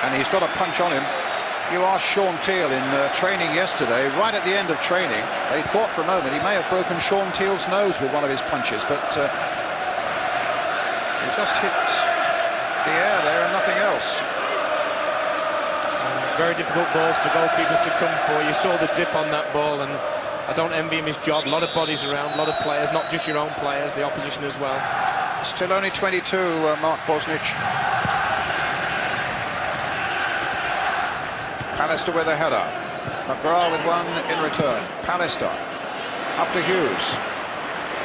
And he's got a punch on him. You asked Sean Teal in training yesterday, right at the end of training, they thought for a moment he may have broken Sean Teal's nose with one of his punches, but he just hit the air there and nothing else. Very difficult balls for goalkeepers to come for. You saw the dip on that ball, and I don't envy him his job. A lot of bodies around, a lot of players, not just your own players, the opposition as well. Still only 22, Mark Bosnich. Pallister with a header. McGrath with one in return. Pallister up to Hughes.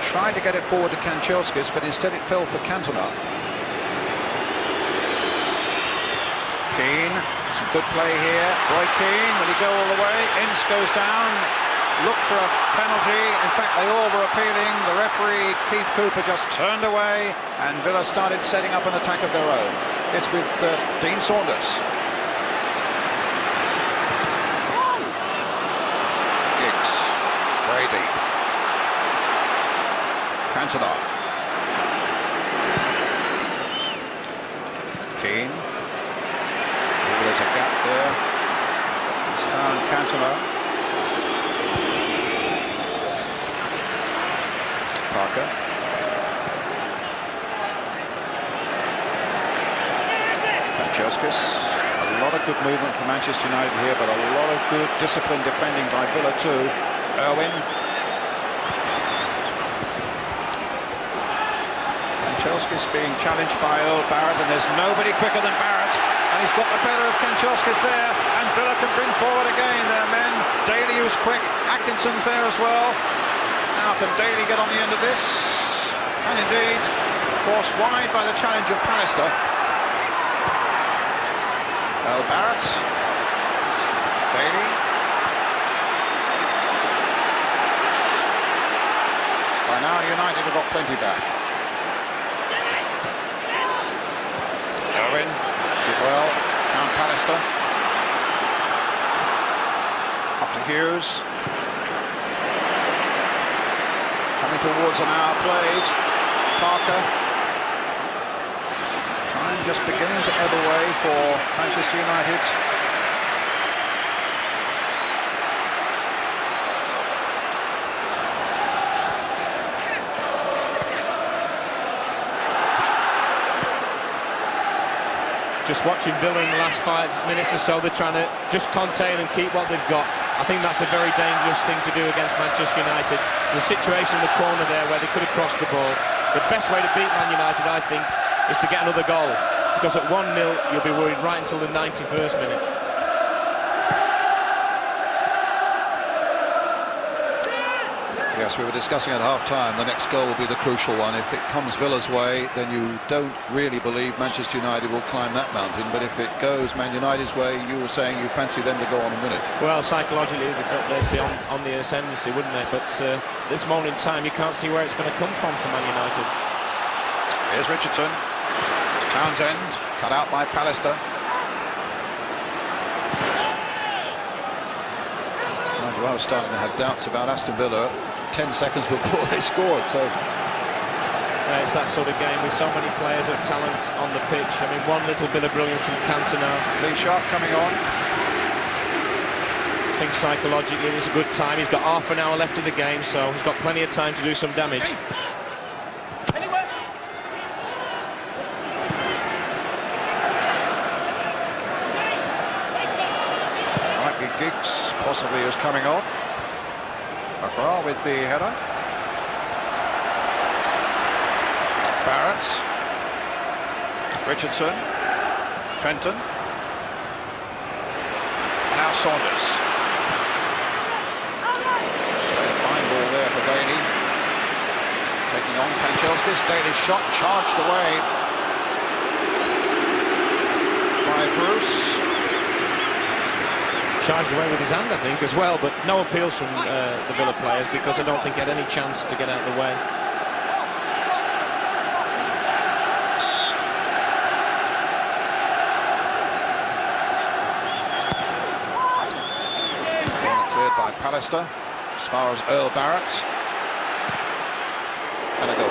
Tried to get it forward to Kanchelskis, but instead it fell for Cantona. Keane, some good play here. Roy Keane, will he go all the way? Ince goes down. Look for a penalty. In fact, they all were appealing. The referee, Keith Cooper, just turned away, and Villa started setting up an attack of their own. It's with Dean Saunders. Giggs, very deep. Cantona. Keane. There's a gap there. He's found Cantona. Parker. Kanchelskis. A lot of good movement from Manchester United here, but a lot of good disciplined defending by Villa too. Irwin. Kanchelskis being challenged by Earl Barrett, and there's nobody quicker than Barrett. And he's got the better of Kanchelskis there, and Villa can bring forward again their men. Daly was quick, Atkinson's there as well. Now can Daly get on the end of this? And indeed, forced wide by the challenge of Pallister. Earl Barrett. Daly. By now United have got plenty back. Irwin. Well, down Pallister. Up to Hughes. Coming towards an hour played. Parker. Time just beginning to ebb away for Manchester United. Just watching Villa in the last 5 minutes or so, they're trying to just contain and keep what they've got. I think that's a very dangerous thing to do against Manchester United. There's a situation in the corner there where they could have crossed the ball. The best way to beat Man United, I think, is to get another goal. Because at 1-0, you'll be worried right until the 91st minute. Yes, we were discussing at half-time, the next goal will be the crucial one. If it comes Villa's way, then you don't really believe Manchester United will climb that mountain. But if it goes Man United's way, you were saying you fancy them to go on and win it. Well, psychologically, they'd be on the ascendancy, wouldn't they? But this moment in time, you can't see where it's going to come from for Man United. Here's Richardson. It's Townsend, cut out by Pallister. I was starting to have doubts about Aston Villa 10 seconds before they scored. So it's that sort of game with so many players of talent on the pitch. I mean, one little bit of brilliance from Cantona. Lee Sharp coming on. I think psychologically it's a good time. He's got half an hour left of the game, so he's got plenty of time to do some damage. Giggs possibly is coming off. McGrath with the header. Barrett. Richardson. Fenton. Now Saunders. Played a fine ball there for Daly. Taking on Kanchelskis. Daly's shot charged away by Bruce. Charged away with his hand, I think, as well, but no appeals from the Villa players because I don't think he had any chance to get out of the way. Cleared by Pallister as far as Earl Barrett. And a goal.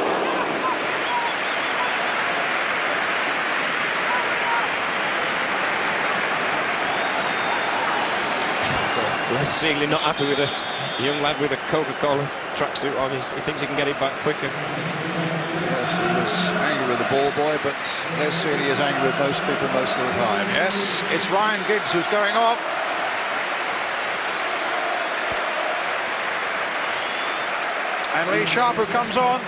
Les Seagley not happy with a young lad with a Coca-Cola tracksuit on. He thinks he can get it back quicker. Yes, he was angry with the ball boy, but Les Seagley is angry with most people most of the time. Yes, it's Ryan Giggs who's going off. And Lee Sharp who comes on.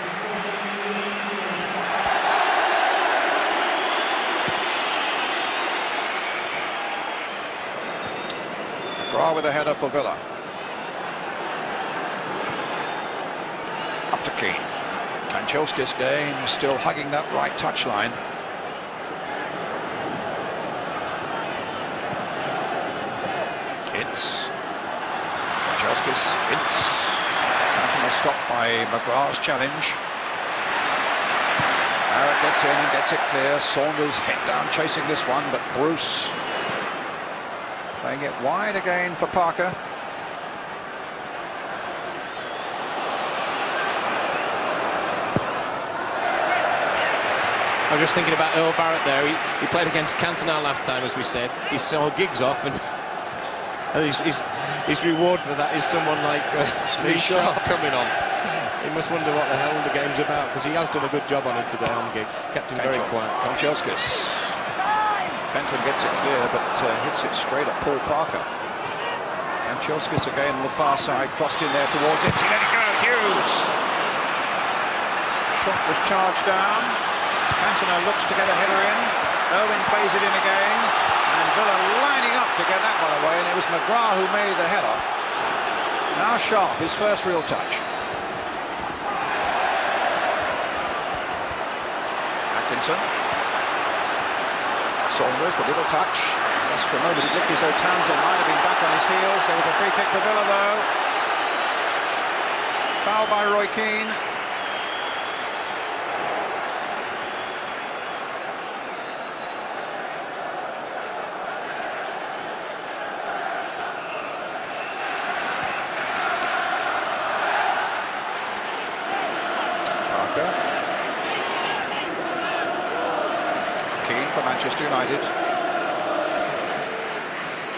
With a header for Villa. Up to Keane. Kanchelskis game still hugging that right touchline. It's Kanchelskis. It's Cantona stopped by McGrath's challenge. Barrett gets in and gets it clear. Saunders head down chasing this one, but Bruce playing it wide again for Parker. I'm just thinking about Earl Barrett there. He played against Cantona last time, as we said. He saw Giggs off, and his reward for that is someone like Lee Sharp coming on. He must wonder what the hell the game's about, because he has done a good job on it today on Giggs. Kept him very quiet. Kanchelskis. Fenton gets it clear, but hits it straight at Paul Parker. Kanchelskis again on the far side, crossed in there towards it. He let it go, Hughes. Shot was charged down. Cantona looks to get a header in. Irwin plays it in again. And Villa lining up to get that one away, and it was McGrath who made the header. Now Sharp, his first real touch. Atkinson. Saunders, the little touch. Just for a moment, it looked as though Townsend might have been back on his heels. There was a free kick for Villa, though. Foul by Roy Keane. Parker. Keane for Manchester United.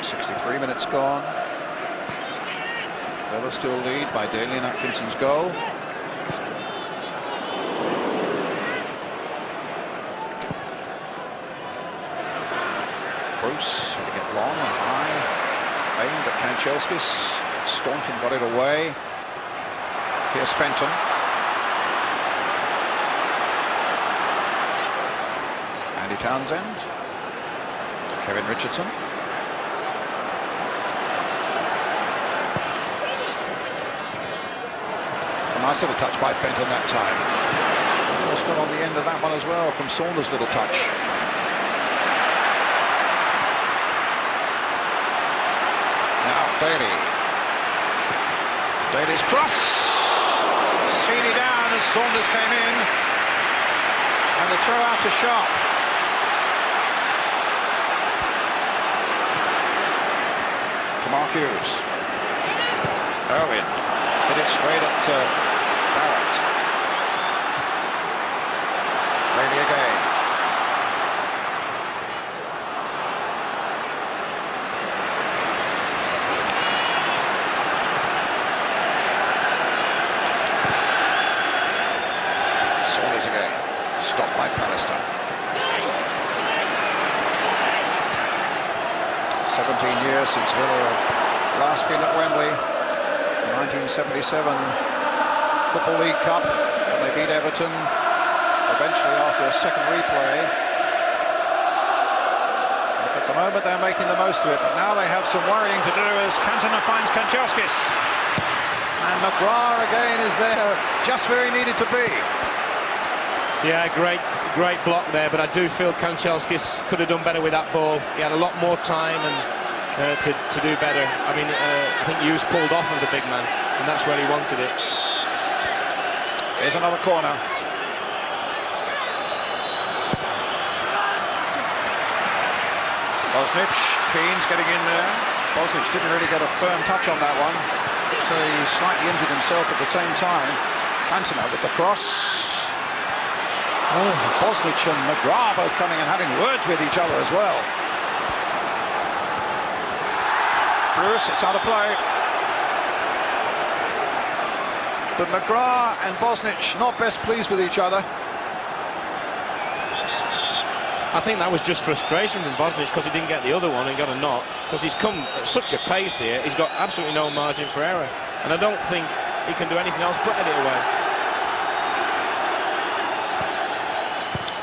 63 minutes gone. Villa still lead by Daly and Atkinson's goal. Bruce hitting it long and high. Aimed at Kanchelskis. Staunton got it away. Here's Fenton. Andy Townsend to Kevin Richardson. Nice little touch by Fenton that time. Almost got on the end of that one as well from Saunders' little touch. Now Daly. Daly's cross. Sweeney down as Saunders came in. And the throw out to Sharp. To Mark Hughes. Irwin hit it straight at Barrett. Daly again. Saunders again. Stopped by Pallister. 17 years since Villa last been at Wembley. 1977 Football League Cup, and they beat Everton eventually after a second replay. Look, at the moment they're making the most of it, but now they have some worrying to do as Cantona finds Kanchelskis. And McGrath again is there just where he needed to be. Yeah, great block there, but I do feel Kanchelskis could have done better with that ball. He had a lot more time and to do better. I mean, I think Hughes pulled off of the big man, and that's where he wanted it. Here's another corner. Bosnich, Keane's getting in there. Bosnich didn't really get a firm touch on that one, so he slightly injured himself at the same time. Cantona with the cross. Oh, Bosnich and McGrath both coming and having words with each other as well. Bruce, it's out of play. But McGrath and Bosnich not best pleased with each other. I think that was just frustration from Bosnich because he didn't get the other one and got a knock, because he's come at such a pace here. He's got absolutely no margin for error, and I don't think he can do anything else but head it away.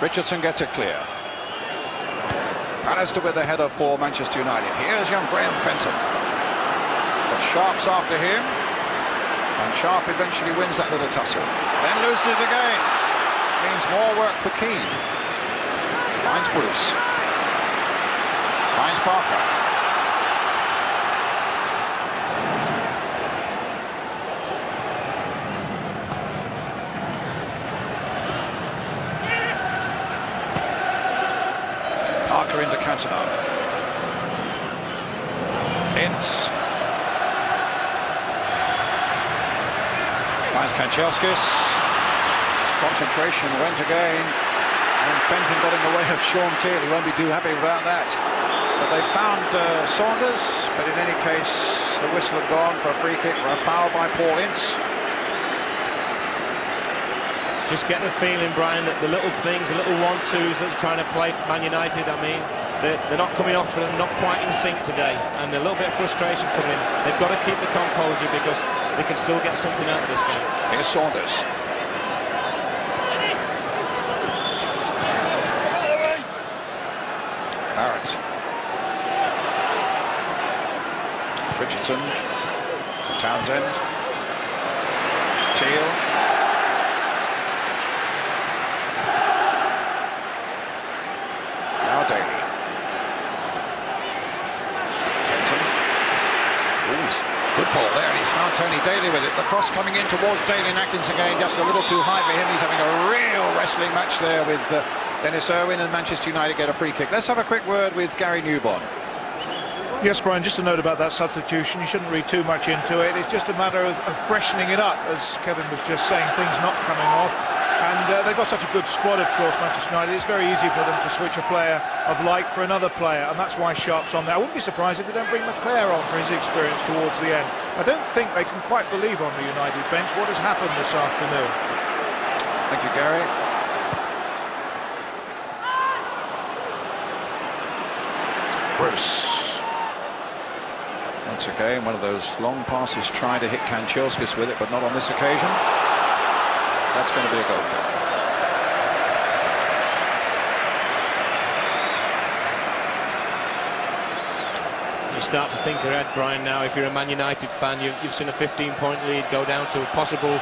Richardson gets it clear. Pallister with the header for Manchester United. Here's young Graham Fenton. But Sharp's after him, and Sharp eventually wins that little tussle. Then loses it again. Means more work for Keane. Finds Bruce. Finds Parker. Parker into Cantona. Ince. Finds Kanchelskis. His concentration went again, and Fenton got in the way of Sean Teal. He won't be too happy about that. But they found Saunders, but in any case, the whistle had gone for a free kick or a foul by Paul Ince. Just get the feeling, Brian, that the little things, the little 1-2s that's trying to play for Man United, I mean, they're not coming off and not quite in sync today, and a little bit of frustration coming in. They've got to keep the composure because they can still get something out of this game. Here's Saunders. Barrett. Richardson. Townsend. Teal. Now Daly. Fenton. Good ball there, and he's found Tony Daly with it. The cross coming in towards Daly, and Atkins again just a little too high for him. He's having a real wrestling match there with Dennis Irwin, and Manchester United get a free kick. Let's have a quick word with Gary Newborn. Yes, Brian, just a note about that substitution. You shouldn't read too much into it. It's just a matter of freshening it up, as Kevin was just saying, things not coming off. And they've got such a good squad, of course, Manchester United. It's very easy for them to switch a player of like for another player, and that's why Sharp's on there. I wouldn't be surprised if they don't bring McClare on for his experience towards the end. I don't think they can quite believe on the United bench what has happened this afternoon. Thank you, Gary. Bruce. Once again, one of those long passes, trying to hit Kanchelskis with it, but not on this occasion. That's going to be a goal kick. You start to think ahead, Brian, now. If you're a Man United fan, you've seen a 15-point lead go down to a possible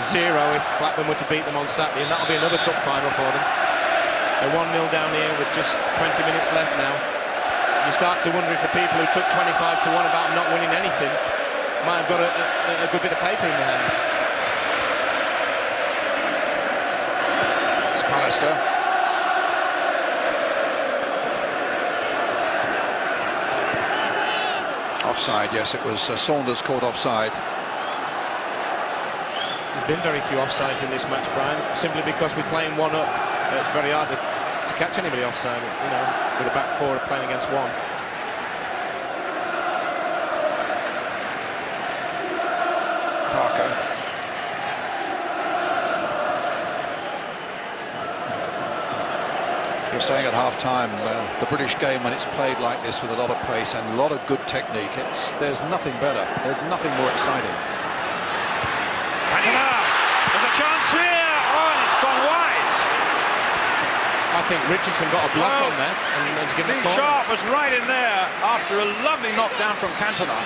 0 if Blackburn were to beat them on Saturday, and that'll be another cup final for them. They're 1-0 down here with just 20 minutes left now. You start to wonder if the people who took 25 to 1 about not winning anything might have got a good bit of paper in their hands. It's Pallister. Offside, yes, it was Saunders caught offside. There's been very few offsides in this match, Brian, simply because we're playing one up. It's very hard to catch anybody offside, you know, with a back four playing against one. Parker. You're saying at half-time, the British game, when it's played like this with a lot of pace and a lot of good technique, there's nothing better. There's nothing more exciting. There's a chance here. Oh, and it's gone wide. I think Richardson got a block on there and was given a corner. Sharp was right in there after a lovely knockdown from Cantona.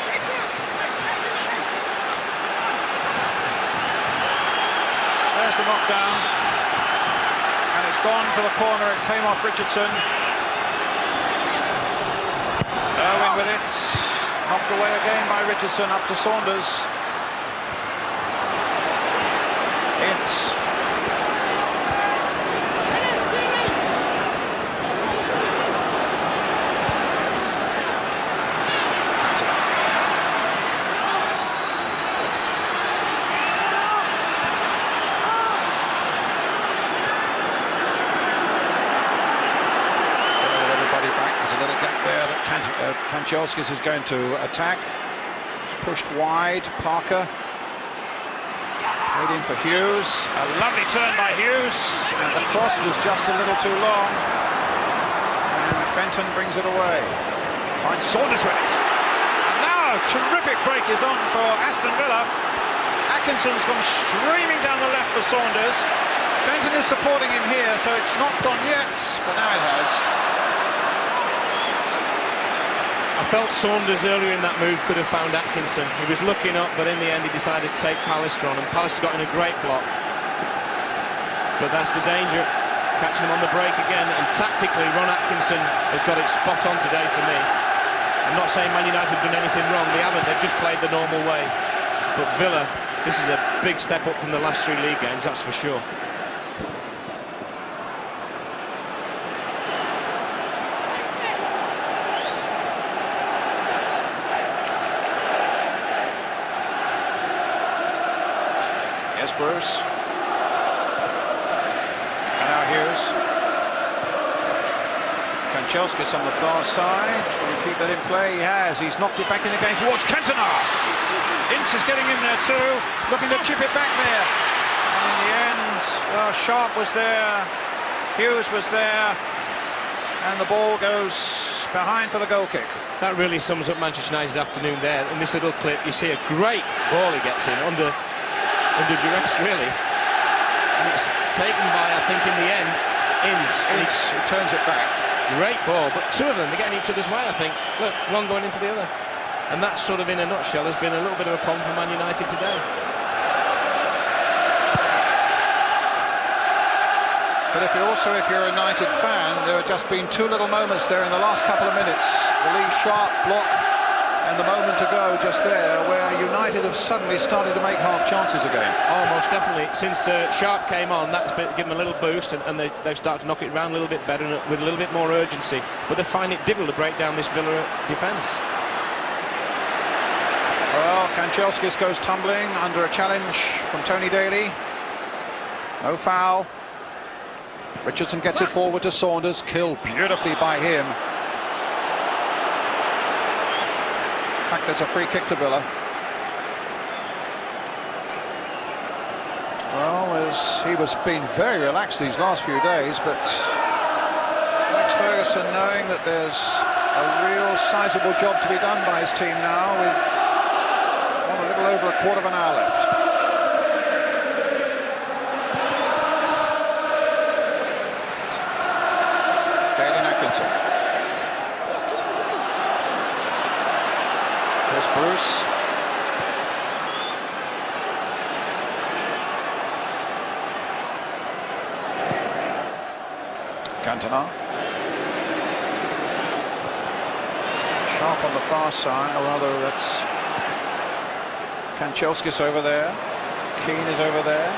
There's the knockdown, and it's gone for the corner. It came off Richardson. Irwin with it, knocked away again by Richardson, up to Saunders. Ince. Kanchelskis is going to attack. It's pushed wide. Parker made in for Hughes. A lovely turn by Hughes, and the cross was just a little too long. And Fenton brings it away. Finds Saunders with it. And now, terrific break is on for Aston Villa. Atkinson's gone streaming down the left for Saunders. Fenton is supporting him here, so it's not gone yet, but now it has. I felt Saunders earlier in that move could have found Atkinson. He was looking up, but in the end he decided to take Pallister on, and Pallister got in a great block. But that's the danger, catching him on the break again, and tactically Ron Atkinson has got it spot on today for me. I'm not saying Man United have done anything wrong, they haven't, they've just played the normal way. But Villa, this is a big step up from the last 3 league games, that's for sure. Bruce. And now Hughes. Kanchelskis on the far side. Will he keep that in play? He has. He's knocked it back in again towards Cantona. Ince is getting in there too, looking to chip it back there. And in the end, Sharp was there, Hughes was there, and the ball goes behind for the goal kick. That really sums up Manchester United's afternoon there. In this little clip, you see a great ball he gets in under duress, really, and it's taken by, I think, in the end, Ince. He turns it back. Great ball, but 2 of them, they're getting each other's way, I think. Look, one going into the other, and that sort of, in a nutshell, has been a little bit of a problem for Man United today. But if you're a United fan, there have just been 2 little moments there in the last couple of minutes. The Lee Sharp block and the moment to go just there, where United have suddenly started to make half chances again. Oh, most definitely. Since Sharp came on, that's given them a little boost, and they've started to knock it around a little bit better and with a little bit more urgency. But they find it difficult to break down this Villa defence. Well, Kanchelskis goes tumbling under a challenge from Tony Daly. No foul. Richardson gets it forward to Saunders, killed beautifully by him. In fact, there's a free kick to Villa. Well, he was being very relaxed these last few days, but Alex Ferguson, knowing that there's a real sizable job to be done by his team now, with a little over a quarter of an hour left. There's Bruce. Cantona. Sharp on the far side, or rather that's Kanchelskis over there. Keane is over there.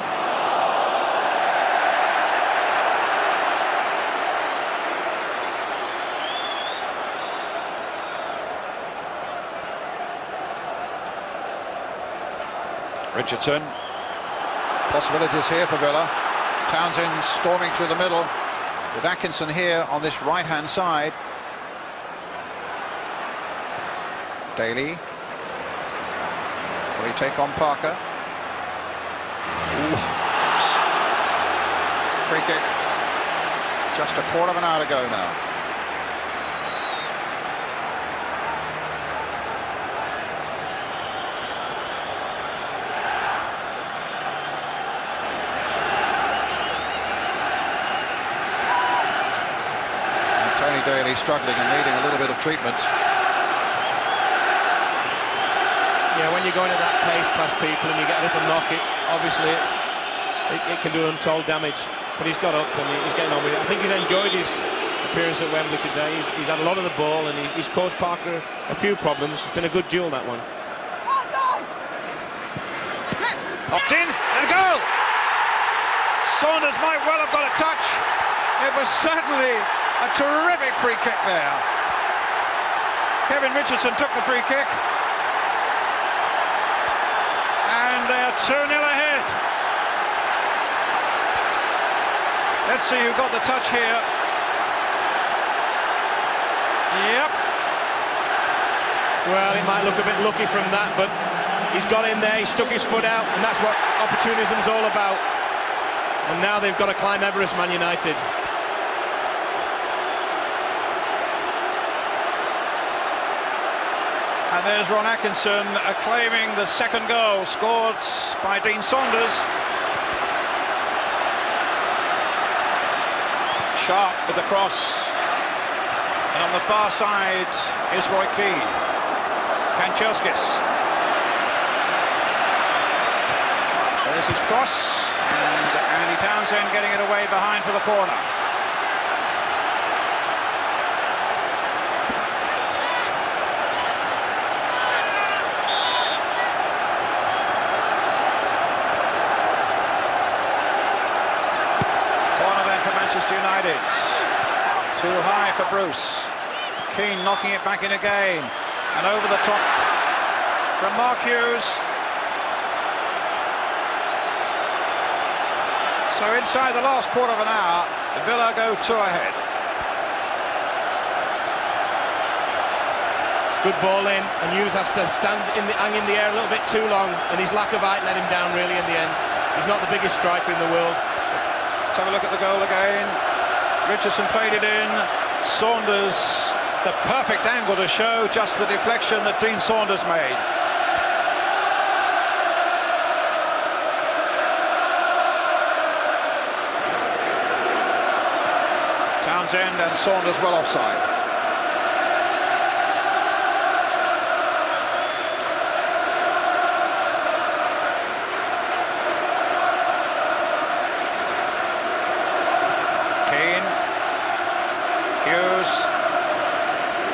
Richardson. Possibilities here for Villa. Townsend storming through the middle with Atkinson here on this right-hand side. Daly. Will he take on Parker? Ooh. Free kick. Just a quarter of an hour to go now. Daly struggling and needing a little bit of treatment. Yeah, when you're going at that pace past people and you get a little knock, obviously it can do untold damage. But he's got up and he's getting on with it. I think he's enjoyed his appearance at Wembley today. He's had a lot of the ball and he's caused Parker a few problems. It's been a good duel, that one. Knocked in and a goal! Saunders might well have got a touch. It was certainly a terrific free kick there. Kevin Richardson took the free kick. And they're 2-0 ahead. Let's see who got the touch here. Yep. Well, it might look a bit lucky from that, but he's got in there, he stuck his foot out, and that's what opportunism's all about. And now they've got to climb Everest, Man United. And there's Ron Atkinson claiming the second goal, scored by Dean Saunders. Sharp with the cross. And on the far side is Roy Keane. Kanchelskis. There's his cross. And Andy Townsend getting it away behind for the corner. Manchester United. Too high for Bruce. Keane knocking it back in again. And over the top from Mark Hughes. So inside the last quarter of an hour, Villa go 2 ahead. Good ball in, and Hughes has to hang in the air a little bit too long, and his lack of height let him down really in the end. He's not the biggest striker in the world. Let's have a look at the goal again. Richardson played it in. Saunders, the perfect angle to show just the deflection that Dean Saunders made. Townsend and Saunders well offside.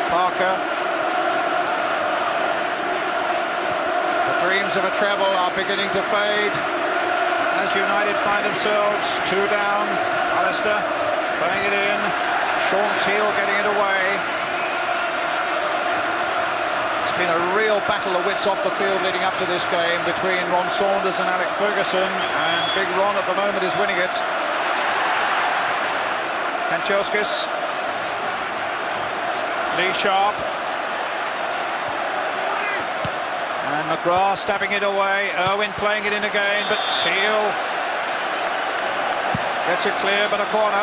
Parker. The dreams of a treble are beginning to fade as United find themselves 2 down. Alistair playing it in. Sean Teal getting it away. It's been a real battle of wits off the field leading up to this game between Ron Saunders and Alec Ferguson, and Big Ron at the moment is winning it. Kanchelskis. Lee Sharp. And McGrath stabbing it away. Irwin playing it in again, but Teal gets it clear, but a corner.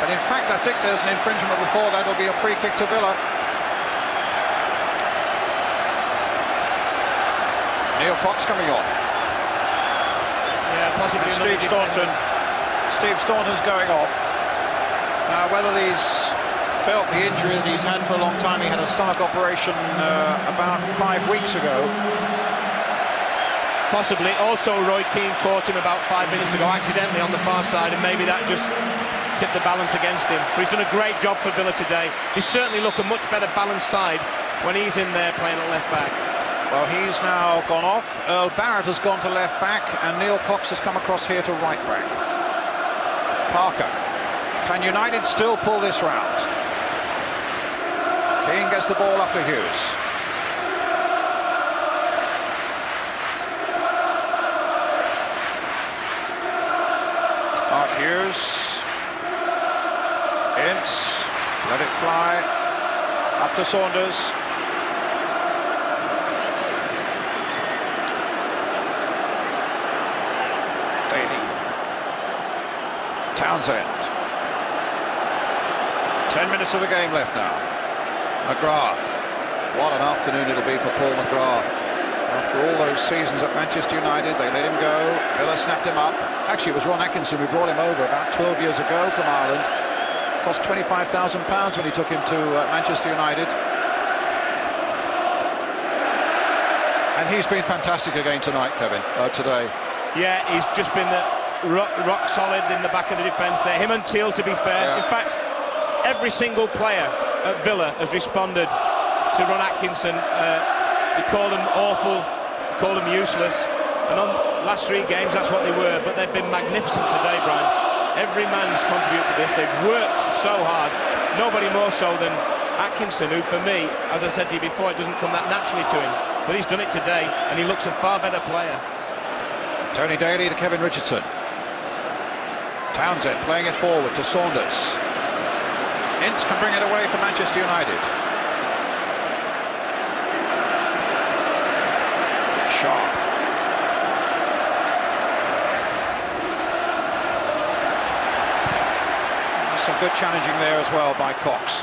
But in fact, I think there's an infringement before that. Will be a free kick to Villa. Neil Cox coming on. Yeah, possibly. And Steve Staunton's going off. Now, whether these felt the injury that he's had for a long time. He had a stomach operation about 5 weeks ago. Possibly. Also, Roy Keane caught him about 5 minutes ago accidentally on the far side, and maybe that just tip the balance against him. But he's done a great job for Villa today. They certainly look a much better balanced side when he's in there playing at left back. Well, he's now gone off. Earl Barrett has gone to left back, and Neil Cox has come across here to right back. Parker. Can United still pull this round? Keane gets the ball up to Hughes. Mark Hughes. Ince. Let it fly. Up to Saunders. Daly. Townsend. 10 minutes of the game left now. McGrath. What an afternoon it'll be for Paul McGrath. After all those seasons at Manchester United, they let him go. Villa snapped him up. Actually, it was Ron Atkinson who brought him over about 12 years ago from Ireland. Cost £25,000 when he took him to Manchester United. And he's been fantastic again tonight, Kevin, today. Yeah, he's just been rock solid in the back of the defence there. Him and Teal, to be fair. Yeah. In fact, every single player at Villa has responded to Ron Atkinson. They called him awful, called him useless. And on last 3 games, that's what they were. But they've been magnificent today, Brian. Every man's contributed to this. They've worked so hard. Nobody more so than Atkinson, who for me, as I said to you before, it doesn't come that naturally to him. But he's done it today, and he looks a far better player. Tony Daly to Kevin Richardson. Townsend playing it forward to Saunders. Ince can bring it away for Manchester United. Sharp. Some good challenging there as well by Cox.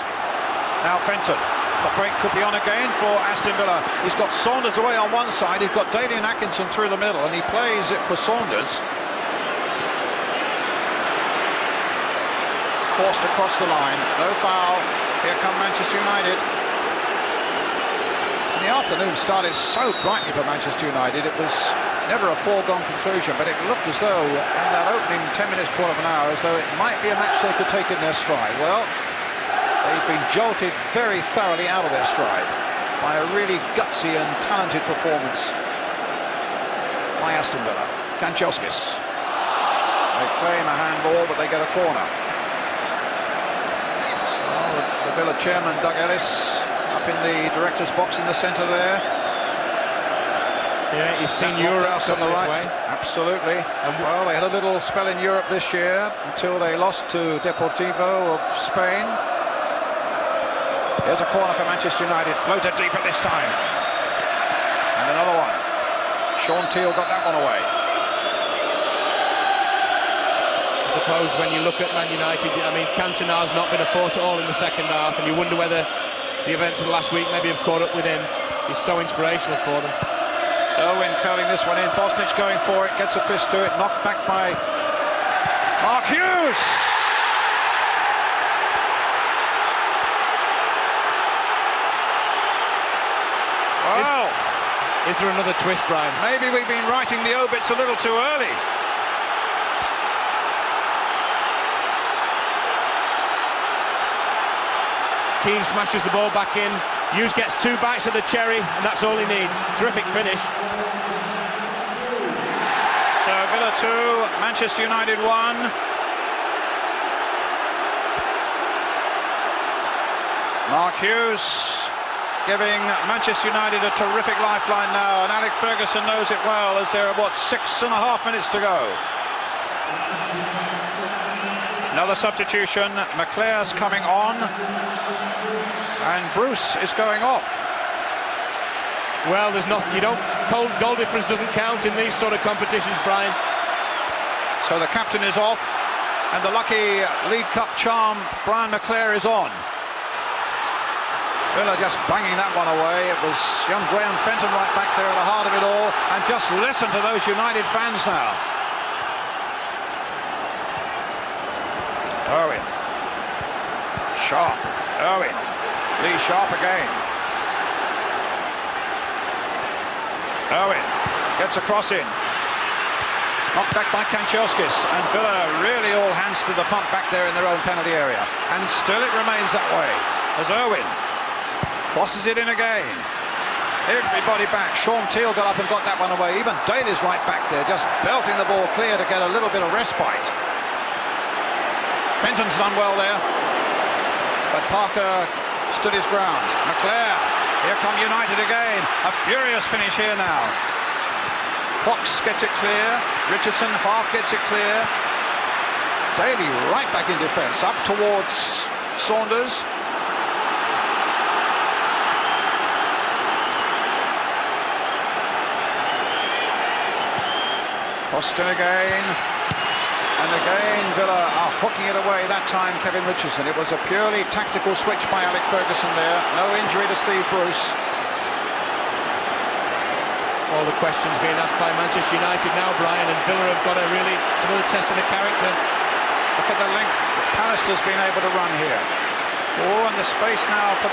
Now Fenton. The break could be on again for Aston Villa. He's got Saunders away on one side. He's got Daly and Atkinson through the middle, and he plays it for Saunders. Forced across the line. No foul. Here come Manchester United. And the afternoon started so brightly for Manchester United. It was never a foregone conclusion, but it looked as though in that opening 10 minutes, quarter of an hour, as though it might be a match they could take in their stride. Well, they've been jolted very thoroughly out of their stride by a really gutsy and talented performance by Aston Villa. Kanchelskis. They claim a handball, but they get a corner. The Villa chairman, Doug Ellis, up in the director's box in the centre there. Yeah, you've seen Europe on the right. way. Absolutely. And well, they had a little spell in Europe this year until they lost to Deportivo of Spain. Here's a corner for Manchester United, floated deep at this time. And another one. Sean Teal got that one away. I suppose when you look at Man United, I mean, Cantona's not been a force at all in the second half, and you wonder whether the events of the last week maybe have caught up with him. He's so inspirational for them. Owen curling this one in. Bosnich going for it, gets a fist to it, knocked back by Mark Hughes. Wow. Is there another twist, Brian? Maybe we've been writing the obits a little too early. Keane smashes the ball back in. Hughes gets 2 bites of the cherry, and that's all he needs. Terrific finish. So Villa 2, Manchester United 1. Mark Hughes giving Manchester United a terrific lifeline now, and Alex Ferguson knows it well, as there are, what, 6.5 minutes to go. Another substitution. McClare's coming on, and Bruce is going off. Well, there's nothing. Goal difference doesn't count in these sort of competitions, Brian. So the captain is off, and the lucky League Cup charm Brian McClare is on. Villa just banging that one away. It was young Graham Fenton right back there at the heart of it all, and just listen to those United fans now. Owen. Sharp. Owen. Lee Sharp again. Owen gets a cross in. Knocked back by Kanchelskis, and Villa really all hands to the pump back there in their own penalty area. And still it remains that way as Irwin crosses it in again. Everybody back. Sean Teal got up and got that one away. Even Daly's right back there, just belting the ball clear to get a little bit of respite. Fenton's done well there, but Parker stood his ground. McClare, here come United again. A furious finish here now. Cox gets it clear. Richardson half gets it clear. Daly right back in defence, up towards Saunders. Austin again, and again Villa are hooking it away, that time Kevin Richardson. It was a purely tactical switch by Alec Ferguson there, no injury to Steve Bruce. All the questions being asked by Manchester United now, Brian, and Villa have got a really some other test of the character. Look at the length Pallister's been able to run here. Oh, and the space now for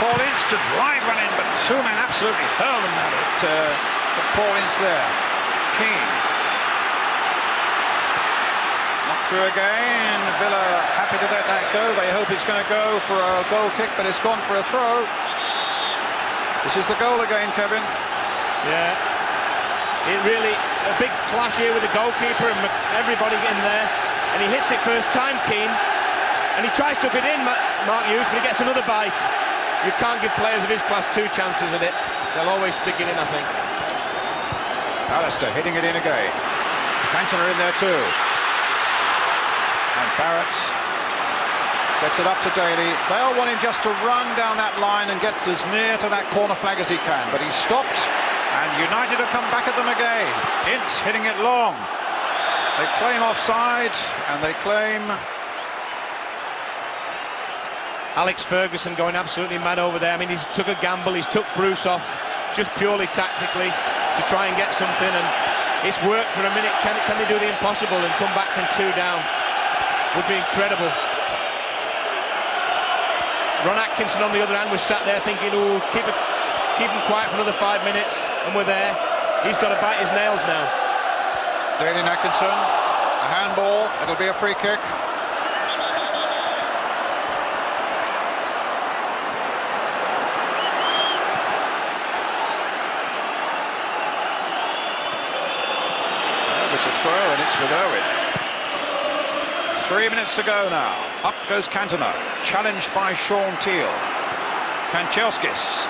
Paul Ince to drive one in, but two men absolutely hurl them at it. Paul Ince there. Keane. Through again, Villa happy to let that go. They hope it's going to go for a goal kick, but it's gone for a throw. This is the goal again, Kevin. Yeah, it really, a big clash here with the goalkeeper and everybody in there, and he hits it first time, Keane, and he tries to hook it in, Mark Hughes, but he gets another bite. You can't give players of his class two chances at it. They'll always stick it in, I think. Alistair hitting it in again. Cantona in there too. And Barrett gets it up to Daly. They'll want him just to run down that line and get as near to that corner flag as he can, but he's stopped, and United have come back at them again. Ince hitting it long. They claim offside, and they claim... Alex Ferguson going absolutely mad over there. I mean, he's took a gamble, he's took Bruce off just purely tactically to try and get something, and it's worked for a minute. Can they do the impossible and come back from 2 down? Would be incredible. Ron Atkinson on the other hand was sat there thinking, oh, keep him quiet for another 5 minutes, and we're there. He's got to bite his nails now. Daly Atkinson, a handball, it'll be a free kick. It's a throw, and it's with Irwin. 3 minutes to go now. Up goes Cantona, challenged by Sean Teal. Kanchelskis.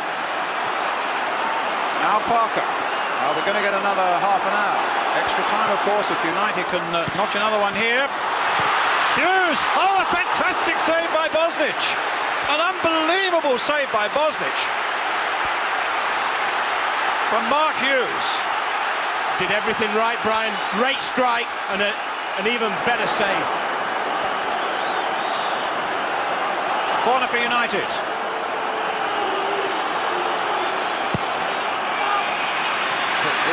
Now Parker. Are we going to get another half an hour? Extra time, of course, if United can notch another one here. Hughes! Oh, a fantastic save by Bosnich! An unbelievable save by Bosnich. From Mark Hughes. Did everything right, Brian. Great strike and an even better save. Corner for United.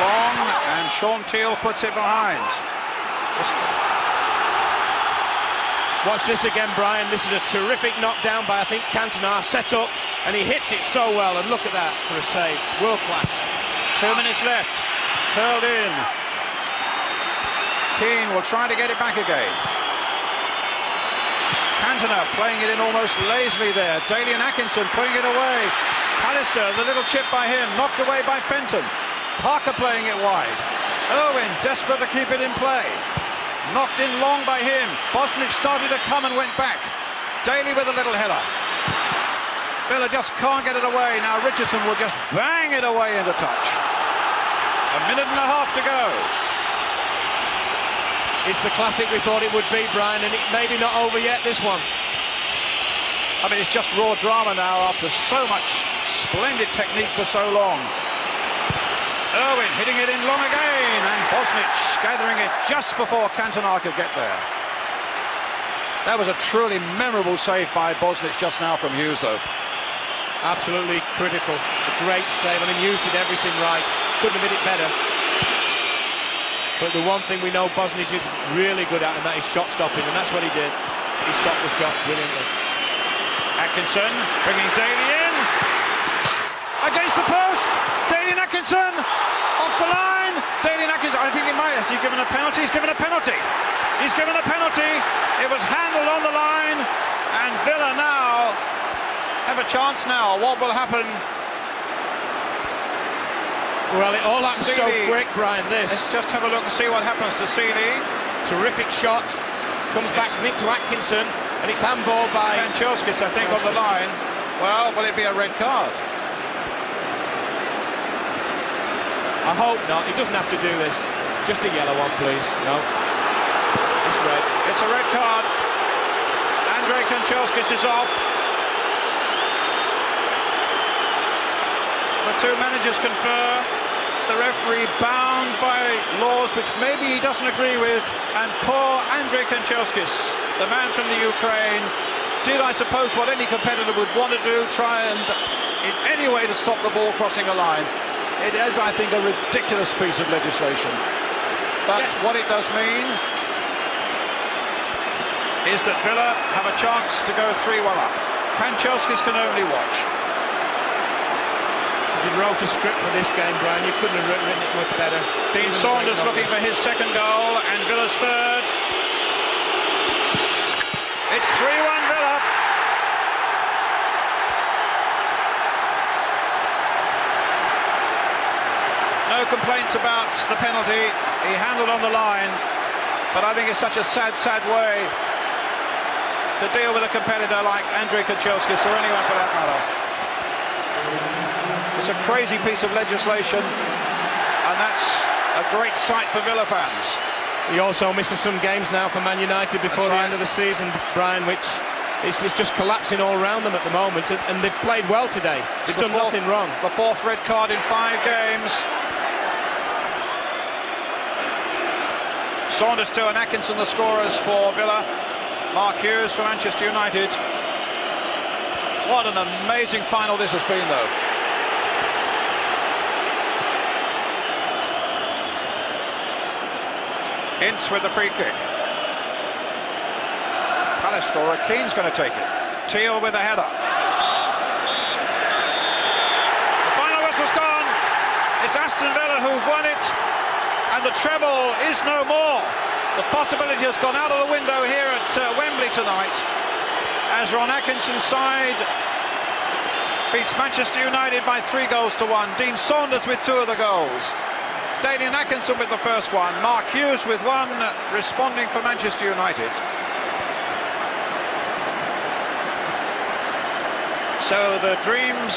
Long, and Sean Teal puts it behind. Watch this again, Brian. This is a terrific knockdown by, I think, Cantona, set up, and he hits it so well, and look at that for a save. World class. 2 minutes left. Curled in. Keane will try to get it back again. Cantona playing it in almost lazily there. Daly and Atkinson putting it away. Pallister, the little chip by him, knocked away by Fenton. Parker playing it wide. Irwin desperate to keep it in play. Knocked in long by him. Bosnich started to come and went back. Daly with a little header. Villa just can't get it away. Now Richardson will just bang it away into touch. A minute and a half to go. It's the classic we thought it would be, Brian, and it maybe not over yet, this one. I mean, it's just raw drama now after so much splendid technique for so long. Irwin hitting it in long again, and Bosnich gathering it just before Cantona could get there. That was a truly memorable save by Bosnich just now from Hughes, though. Absolutely critical. A great save. I mean, Hughes did everything right. Couldn't have hit it better. But the one thing we know Bosnich is really good at, and that is shot stopping, and that's what he did. He stopped the shot brilliantly. Atkinson bringing Daly in. Against the post. Daly and Atkinson off the line. Daly and Atkinson, I think it might Has he given a penalty? He's given a penalty. He's given a penalty. It was handled on the line, and Villa now have a chance now. What will happen? Well, it all happened so quick, Brian, this. Let's just have a look and see what happens to Seeley. Terrific shot. Comes back, I think, to Atkinson, and it's handball by... Kanchelskis, I think, on the line. Well, will it be a red card? I hope not. He doesn't have to do this. Just a yellow one, please. No. It's red. It's a red card. Andrei Kanchelskis is off. The two managers confer. The referee bound by laws which maybe he doesn't agree with, and poor Andrei Kanchelskis, the man from the Ukraine, did, I suppose, what any competitor would want to do, try and in any way to stop the ball crossing a line. It is, I think, a ridiculous piece of legislation. But what it does mean is that Villa have a chance to go 3-1 up. Kanchelskis can only watch. If you'd wrote a script for this game, Brian, you couldn't have written it much better. Dean Saunders looking for his second goal, and Villa's third. It's 3-1 Villa. No complaints about the penalty. He handled on the line, but I think it's such a sad, sad way to deal with a competitor like Andrei Kanchelskis, or anyone for that matter. It's a crazy piece of legislation, and that's a great sight for Villa fans. He also misses some games now for Man United before the end of the season, Brian, which is just collapsing all around them at the moment, and they've played well today. They've done nothing wrong. The fourth red card in 5 games. Saunders to and Atkinson the scorers for Villa. Mark Hughes for Manchester United. What an amazing final this has been, though. Ince with the free kick. Palace scorer, Keane's going to take it. Teal with the header. The final whistle's gone. It's Aston Villa who've won it, and the treble is no more. The possibility has gone out of the window here at Wembley tonight, as Ron Atkinson's side beats Manchester United by 3-1. Dean Saunders with 2 of the goals. Daniel Atkinson with the first one, Mark Hughes with 1, responding for Manchester United. So the dreams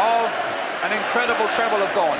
of an incredible treble have gone.